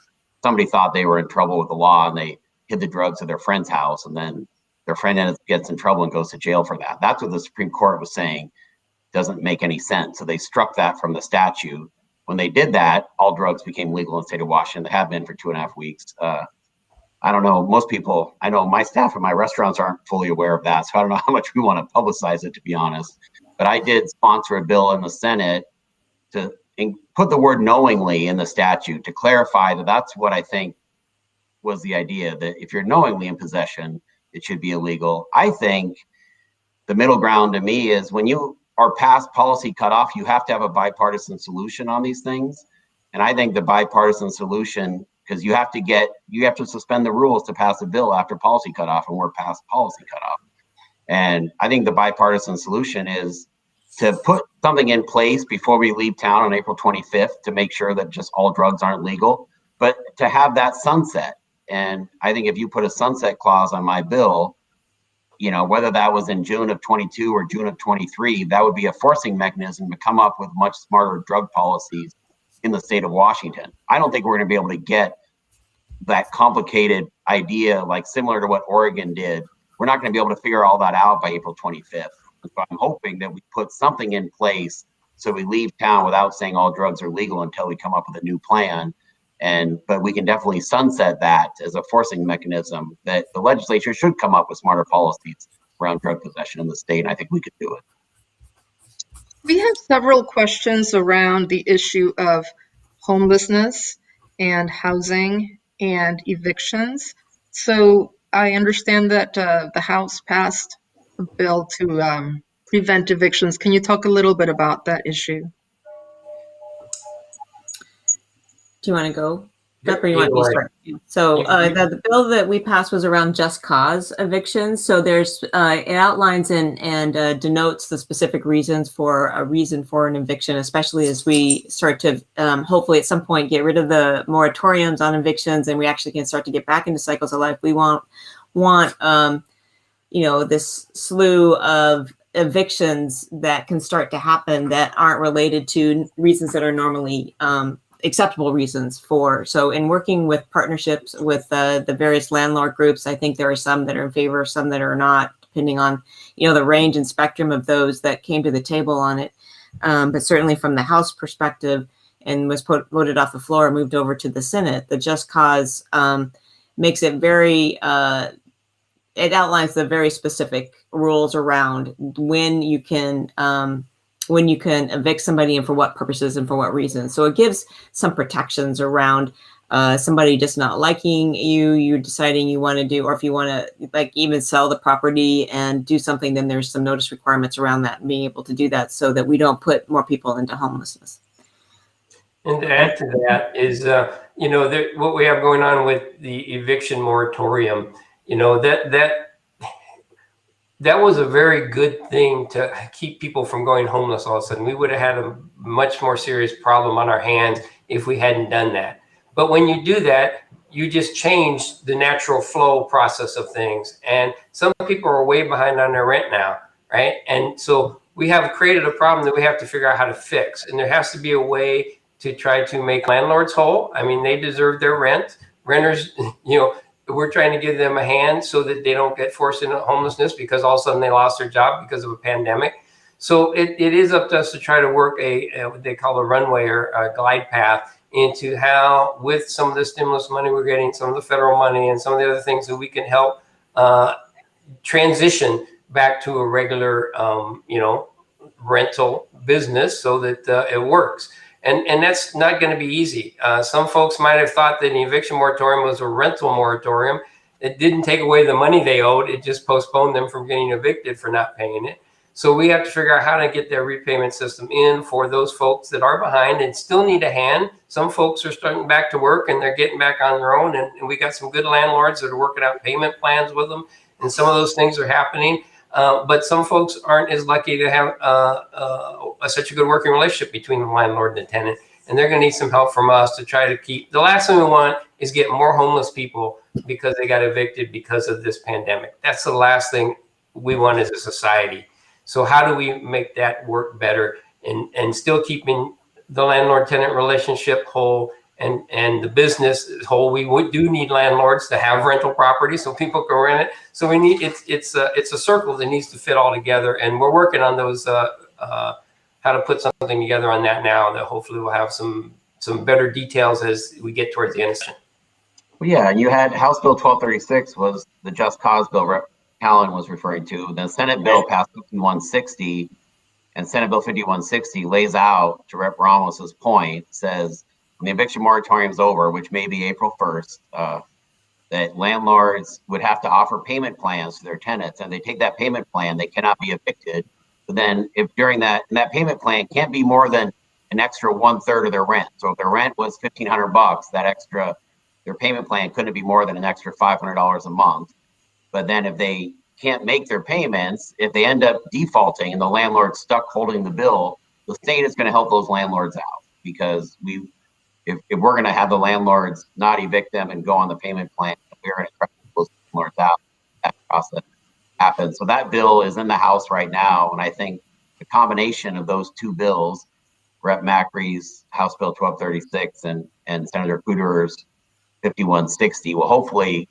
somebody thought they were in trouble with the law and they hid the drugs at their friend's house, and then their friend gets in trouble and goes to jail for that. That's what the Supreme Court was saying doesn't make any sense. So they struck that from the statute. When they did that, all drugs became legal in the state of Washington. They have been for 2.5 weeks. I don't know, most people, I know my staff at my restaurants aren't fully aware of that. So I don't know how much we want to publicize it, to be honest. But I did sponsor a bill in the Senate to put the word knowingly in the statute to clarify that that's what I think was the idea, that if you're knowingly in possession, it should be illegal. I think the middle ground to me is when you are past policy cutoff, you have to have a bipartisan solution on these things. And I think the bipartisan solution, because you have to suspend the rules to pass a bill after policy cutoff, and we're past policy cutoff. And I think the bipartisan solution is to put something in place before we leave town on April 25th to make sure that just all drugs aren't legal, but to have that sunset. And I think if you put a sunset clause on my bill, you know, whether that was in June of 22 or June of 23, that would be a forcing mechanism to come up with much smarter drug policies in the state of Washington. I don't think we're going to be able to get that complicated idea, like similar to what Oregon did. We're not going to be able to figure all that out by April 25th. So I'm hoping that we put something in place so we leave town without saying all drugs are legal until we come up with a new plan. But we can definitely sunset that as a forcing mechanism, that the legislature should come up with smarter policies around drug possession in the state. And I think we could do it. We have several questions around the issue of homelessness and housing and evictions. So I understand that the House passed a bill to prevent evictions. Can you talk a little bit about that issue? Do you want to go? Or you want me to start? So the bill that we passed was around just cause evictions. So there's it outlines and denotes the specific reasons for a reason for an eviction, especially as we start to hopefully at some point get rid of the moratoriums on evictions and we actually can start to get back into cycles of life. We want this slew of evictions that can start to happen that aren't related to reasons that are normally acceptable reasons for. So in working with partnerships with the various landlord groups, I think there are some that are in favor, some that are not, depending on, the range and spectrum of those that came to the table on it. But certainly from the House perspective, and was voted off the floor and moved over to the Senate, the just cause makes it very, it outlines the very specific rules around when you can evict somebody and for what purposes and for what reasons. So it gives some protections around somebody just not liking you deciding you want to do, or if you want to like even sell the property and do something, then there's some notice requirements around that and being able to do that so that we don't put more people into homelessness. And to add to that is, what we have going on with the eviction moratorium, that was a very good thing to keep people from going homeless all of a sudden. We would have had a much more serious problem on our hands if we hadn't done that. But when you do that, you just change the natural flow process of things. And some people are way behind on their rent now, right? And so we have created a problem that we have to figure out how to fix. And there has to be a way to try to make landlords whole. I mean, they deserve their rent. Renters, we're trying to give them a hand so that they don't get forced into homelessness because all of a sudden they lost their job because of a pandemic. So it is up to us to try to work what they call a runway or a glide path into how, with some of the stimulus money we're getting, some of the federal money and some of the other things that we can help transition back to a regular, rental business so that it works. And that's not going to be easy. Some folks might have thought that the eviction moratorium was a rental moratorium. It didn't take away the money they owed. It just postponed them from getting evicted for not paying it. So we have to figure out how to get their repayment system in for those folks that are behind and still need a hand. Some folks are starting back to work and they're getting back on their own. And we got some good landlords that are working out payment plans with them. And some of those things are happening. But some folks aren't as lucky to have such a good working relationship between the landlord and the tenant. And they're going to need some help from us to try to keep. The last thing we want is get more homeless people because they got evicted because of this pandemic. That's the last thing we want as a society. So how do we make that work better and still keeping the landlord-tenant relationship whole and the business whole? We do need landlords to have rental property so people can rent it. So we need it's a circle that needs to fit all together, and we're working on those how to put something together on that now. That hopefully we'll have some better details as we get towards the end. Well, yeah, you had House Bill 1236 was the Just Cause bill Rep. Callen was referring to. The Senate bill passed 5160, and Senate Bill 5160 lays out, to Rep. Ramos's point, says when the eviction moratorium is over, which may be April 1st, that landlords would have to offer payment plans to their tenants, and they take that payment plan, they cannot be evicted. But then if during that payment plan can't be more than an extra 1/3 of their rent. So if their rent was $1,500, that extra, their payment plan couldn't be more than an extra $500 a month. But then if they can't make their payments, if they end up defaulting and the landlord's stuck holding the bill, the state is going to help those landlords out, because if we're going to have the landlords not evict them and go on the payment plan, we're going to try to help those landlords out. That process happens. So that bill is in the House right now, and I think the combination of those two bills, Rep. Macri's House Bill 1236 and Senator Cooter's 5160, will hopefully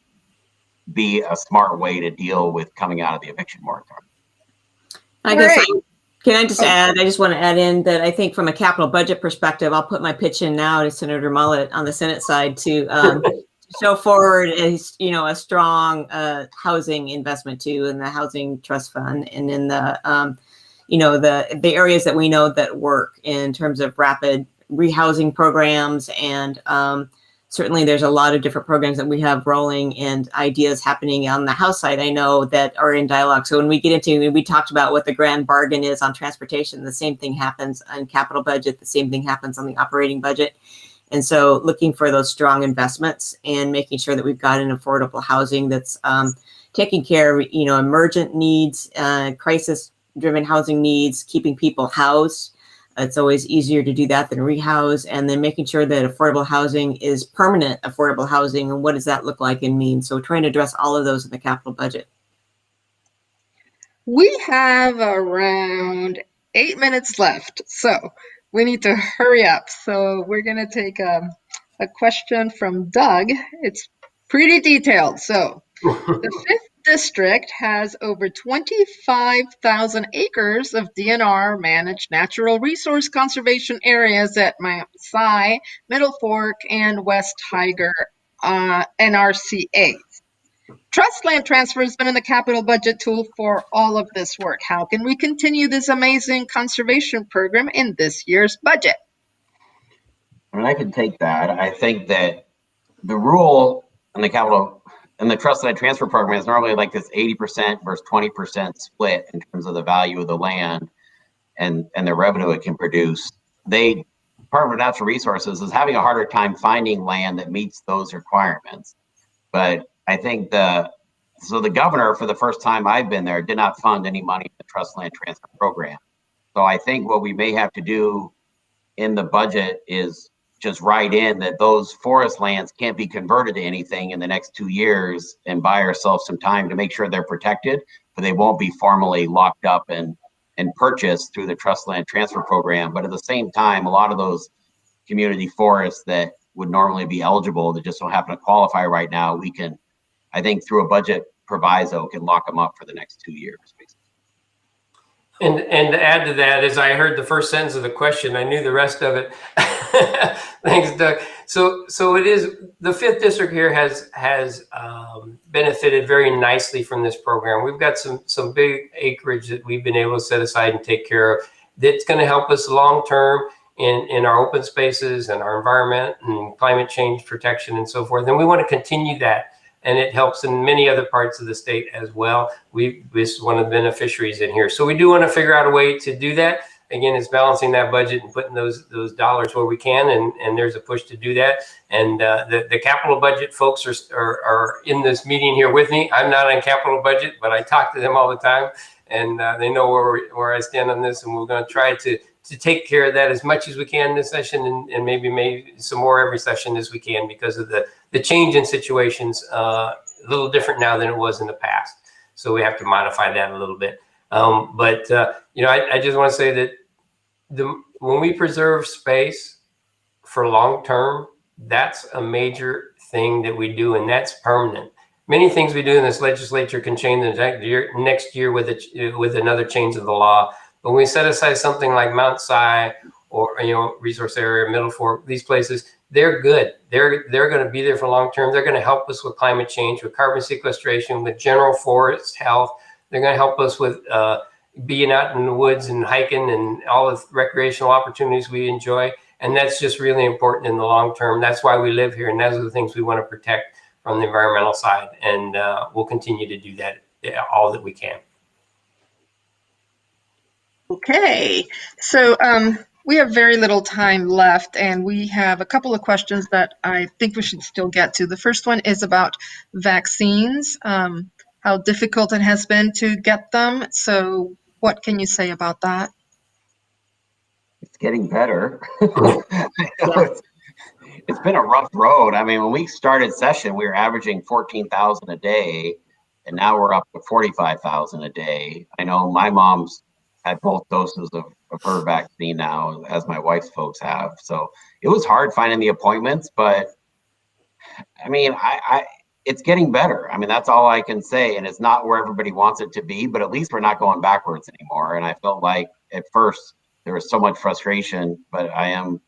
be a smart way to deal with coming out of the eviction moratorium. I guess can I just add, I just want to add in that I think from a capital budget perspective, I'll put my pitch in now to Senator Mullet on the Senate side to show forward a strong housing investment too, in the housing trust fund and in the the areas that we know that work in terms of rapid rehousing programs. And certainly there's a lot of different programs that we have rolling and ideas happening on the House side, I know, that are in dialogue. So when we get into, we talked about what the grand bargain is on transportation, the same thing happens on capital budget, the same thing happens on the operating budget. And so looking for those strong investments and making sure that we've got an affordable housing that's taking care of, emergent needs, crisis-driven housing needs, keeping people housed. It's always easier to do that than rehouse, and then making sure that affordable housing is permanent affordable housing, and what does that look like and mean? So trying to address all of those in the capital budget. We have around 8 minutes left, so we need to hurry up. So we're going to take a question from Doug. It's pretty detailed. So the 5th District has over 25,000 acres of DNR managed natural resource conservation areas at Mount Si, Middle Fork, and West Tiger NRCAs. Trust land transfer has been in the capital budget tool for all of this work. How can we continue this amazing conservation program in this year's budget? I mean, I can take that. I think that the rule in the capital and the trust land transfer program is normally like this 80% versus 20% split in terms of the value of the land and the revenue it can produce. Department of Natural Resources is having a harder time finding land that meets those requirements. But I think the governor, for the first time I've been there, did not fund any money in the trust land transfer program. So I think what we may have to do in the budget is just write in that those forest lands can't be converted to anything in the next 2 years, and buy ourselves some time to make sure they're protected, but they won't be formally locked up and purchased through the trust land transfer program. But at the same time, a lot of those community forests that would normally be eligible that just don't happen to qualify right now, we can, I think, through a budget proviso, can lock them up for the next 2 years, basically. And to add to that, as I heard the first sentence of the question, I knew the rest of it. Thanks, Doug. So it is, the 5th district here has benefited very nicely from this program. We've got some big acreage that we've been able to set aside and take care of. That's going to help us long term in our open spaces and our environment and climate change protection and so forth. And we want to continue that. And it helps in many other parts of the state as well. This is one of the beneficiaries in here. So we do want to figure out a way to do that. Again, it's balancing that budget and putting those dollars where we can, and there's a push to do that. And the capital budget folks are in this meeting here with me. I'm not on capital budget, but I talk to them all the time, and they know where I stand on this. And we're going to try to take care of that as much as we can this session, and maybe some more every session as we can, because of the change in situations, a little different now than it was in the past. So we have to modify that a little bit. But I just want to say that when we preserve space for long term, that's a major thing that we do, and that's permanent. Many things we do in this legislature can change the next year with another change of the law. But when we set aside something like Mount Si or resource area, Middle Fork, these places, they're good. They're going to be there for long term. They're going to help us with climate change, with carbon sequestration, with general forest health. They're going to help us with being out in the woods and hiking and all the recreational opportunities we enjoy. And that's just really important in the long term. That's why we live here, and those are the things we want to protect from the environmental side. And we'll continue to do that all that we can. Okay, so we have very little time left, and we have a couple of questions that I think we should still get to. The first one is about vaccines, how difficult it has been to get them. So what can you say about that? It's getting better. It's been a rough road. I mean, when we started session, we were averaging 14,000 a day, and now we're up to 45,000 a day. I know my mom's had both doses of her vaccine now, as my wife's folks have. So it was hard finding the appointments, but I mean, it's getting better. I mean, that's all I can say. And it's not where everybody wants it to be, but at least we're not going backwards anymore. And I felt like at first there was so much frustration, but I am,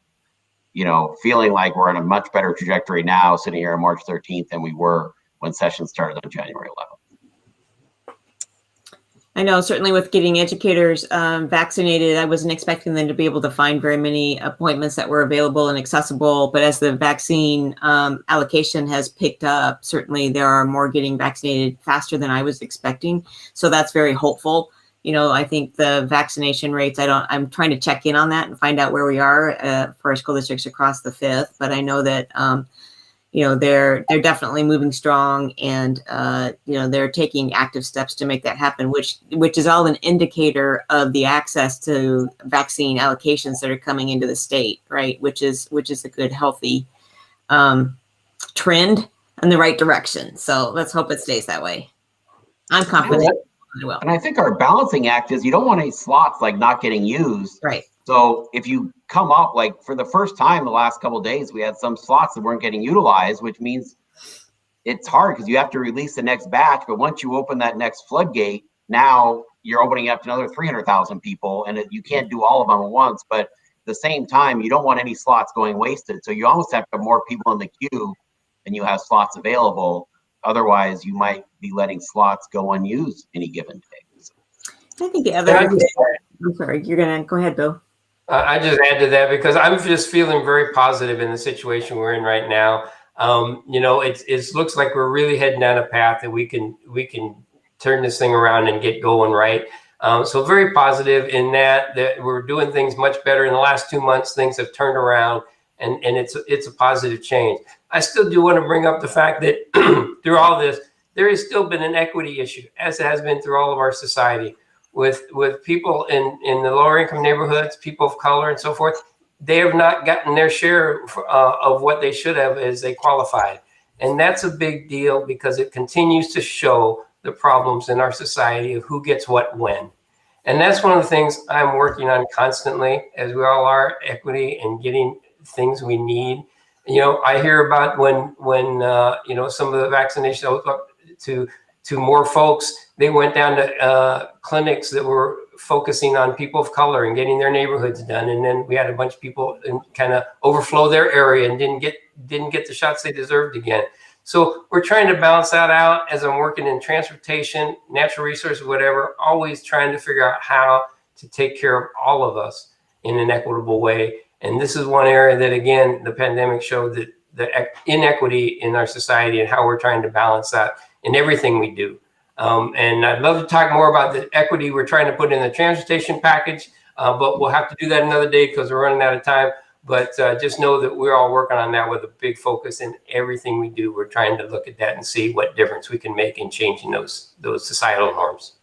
feeling like we're on a much better trajectory now, sitting here on March 13th than we were when session started on January 11th. I know certainly with getting educators vaccinated, I wasn't expecting them to be able to find very many appointments that were available and accessible. But as the vaccine allocation has picked up, certainly there are more getting vaccinated faster than I was expecting. So that's very hopeful. I think the vaccination rates, I'm trying to check in on that and find out where we are for our school districts across the 5th. But I know that they're definitely moving strong, and they're taking active steps to make that happen, which is all an indicator of the access to vaccine allocations that are coming into the state, right? Which is a good, healthy trend in the right direction. So let's hope it stays that way. I'm confident it will. And I think our balancing act is you don't want any slots like not getting used. Right. So if you come up, like for the first time the last couple of days, we had some slots that weren't getting utilized, which means it's hard because you have to release the next batch. But once you open that next floodgate, now you're opening up to another 300,000 people, and you can't do all of them at once. But at the same time, you don't want any slots going wasted. So you almost have to have more people in the queue than you have slots available. Otherwise, you might be letting slots go unused any given day. I think the other, I'm sorry, you're going to go ahead, Bill. I just add to that because I'm just feeling very positive in the situation we're in right now. It looks like we're really heading down a path that we can turn this thing around and get going right. So very positive in that we're doing things much better in the last 2 months. Things have turned around, and it's a positive change. I still do want to bring up the fact that through all this, there has still been an equity issue, as it has been through all of our society. With people in the lower income neighborhoods, people of color and so forth, they have not gotten their share of what they should have as they qualified. And that's a big deal because it continues to show the problems in our society of who gets what when. And that's one of the things I'm working on constantly, as we all are, equity and getting things we need. I hear about when some of the vaccinations to more folks, they went down to clinics that were focusing on people of color and getting their neighborhoods done. And then we had a bunch of people kind of overflow their area and didn't get the shots they deserved again. So we're trying to balance that out as I'm working in transportation, natural resources, whatever, always trying to figure out how to take care of all of us in an equitable way. And this is one area that, again, the pandemic showed that the inequity in our society and how we're trying to balance that in everything we do. And I'd love to talk more about the equity we're trying to put in the transportation package, but we'll have to do that another day because we're running out of time. But just know that we're all working on that with a big focus in everything we do. We're trying to look at that and see what difference we can make in changing those societal norms.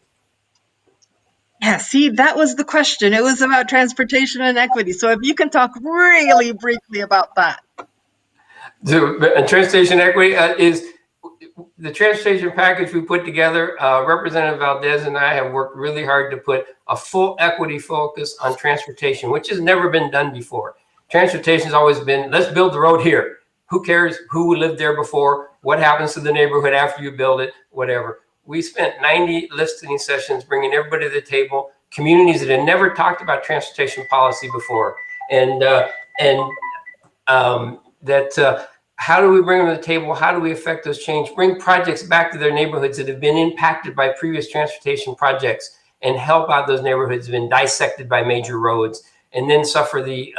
Yeah, see, that was the question. It was about transportation and equity. So if you can talk really briefly about that. The transportation equity is the transportation package we put together. Representative Valdez and I have worked really hard to put a full equity focus on transportation, which has never been done before. Transportation has always been, let's build the road here. Who cares who lived there before? What happens to the neighborhood after you build it? Whatever. We spent 90 listening sessions bringing everybody to the table, communities that had never talked about transportation policy before. How do we bring them to the table? How do we affect those change? Bring projects back to their neighborhoods that have been impacted by previous transportation projects and help out those neighborhoods that have been dissected by major roads and then suffer the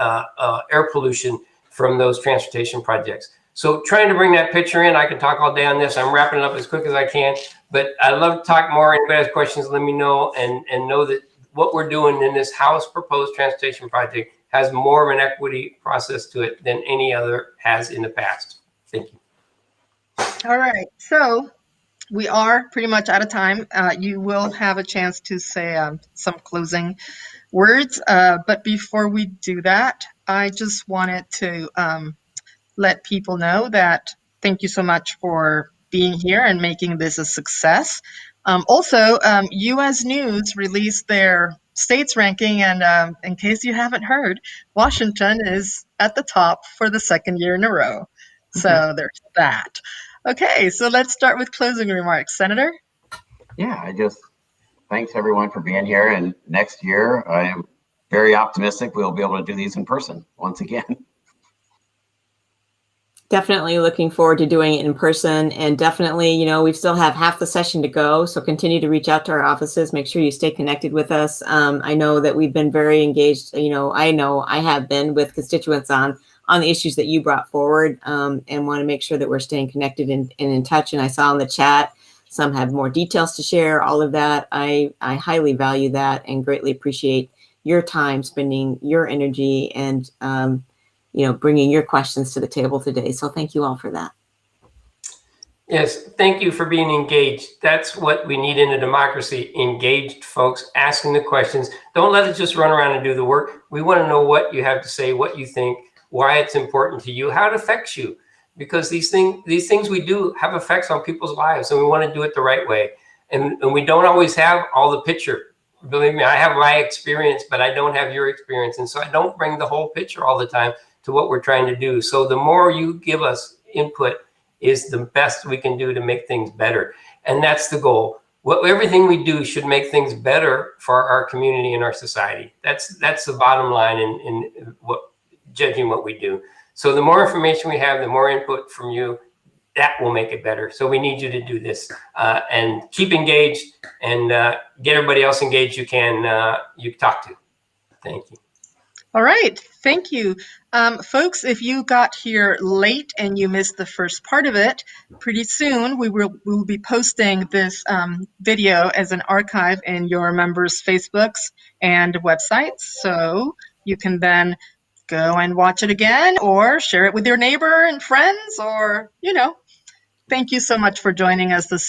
air pollution from those transportation projects. So trying to bring that picture in, I can talk all day on this. I'm wrapping it up as quick as I can, but I'd love to talk more. Anybody has questions, let me know, and know that what we're doing in this House proposed transportation project has more of an equity process to it than any other has in the past. Thank you. All right, so we are pretty much out of time. You will have a chance to say some closing words, but before we do that, I just wanted to let people know that thank you so much for being here and making this a success. Also, U.S. News released their states ranking, and in case you haven't heard, Washington is at the top for the second year in a row. So there's that. Okay, so let's start with closing remarks. Senator? Yeah, I just thanks everyone for being here. And next year, I am very optimistic we'll be able to do these in person once again. Definitely looking forward to doing it in person, and definitely, we still have half the session to go. So continue to reach out to our offices. Make sure you stay connected with us. I know that we've been very engaged. I know I have been with constituents on the issues that you brought forward, and want to make sure that we're staying connected and in touch. And I saw in the chat, some have more details to share, all of that. I highly value that and greatly appreciate your time, spending your energy, and bringing your questions to the table today. So thank you all for that. Yes, thank you for being engaged. That's what we need in a democracy, engaged folks asking the questions. Don't let it just run around and do the work. We want to know what you have to say, what you think, why it's important to you, how it affects you. Because these things we do have effects on people's lives, and we want to do it the right way. And we don't always have all the picture. Believe me, I have my experience, but I don't have your experience. And so I don't bring the whole picture all the time to what we're trying to do. So the more you give us input is the best we can do to make things better. And that's the goal. Everything we do should make things better for our community and our society. That's the bottom line in judging what we do. So the more information we have, the more input from you, that will make it better. So we need you to do this and keep engaged and get everybody else engaged you can talk to. Thank you. All right, thank you. Folks, if you got here late and you missed the first part of it, pretty soon we will be posting this video as an archive in your members' Facebooks and websites. So you can then go and watch it again or share it with your neighbor and friends, or, thank you so much for joining us this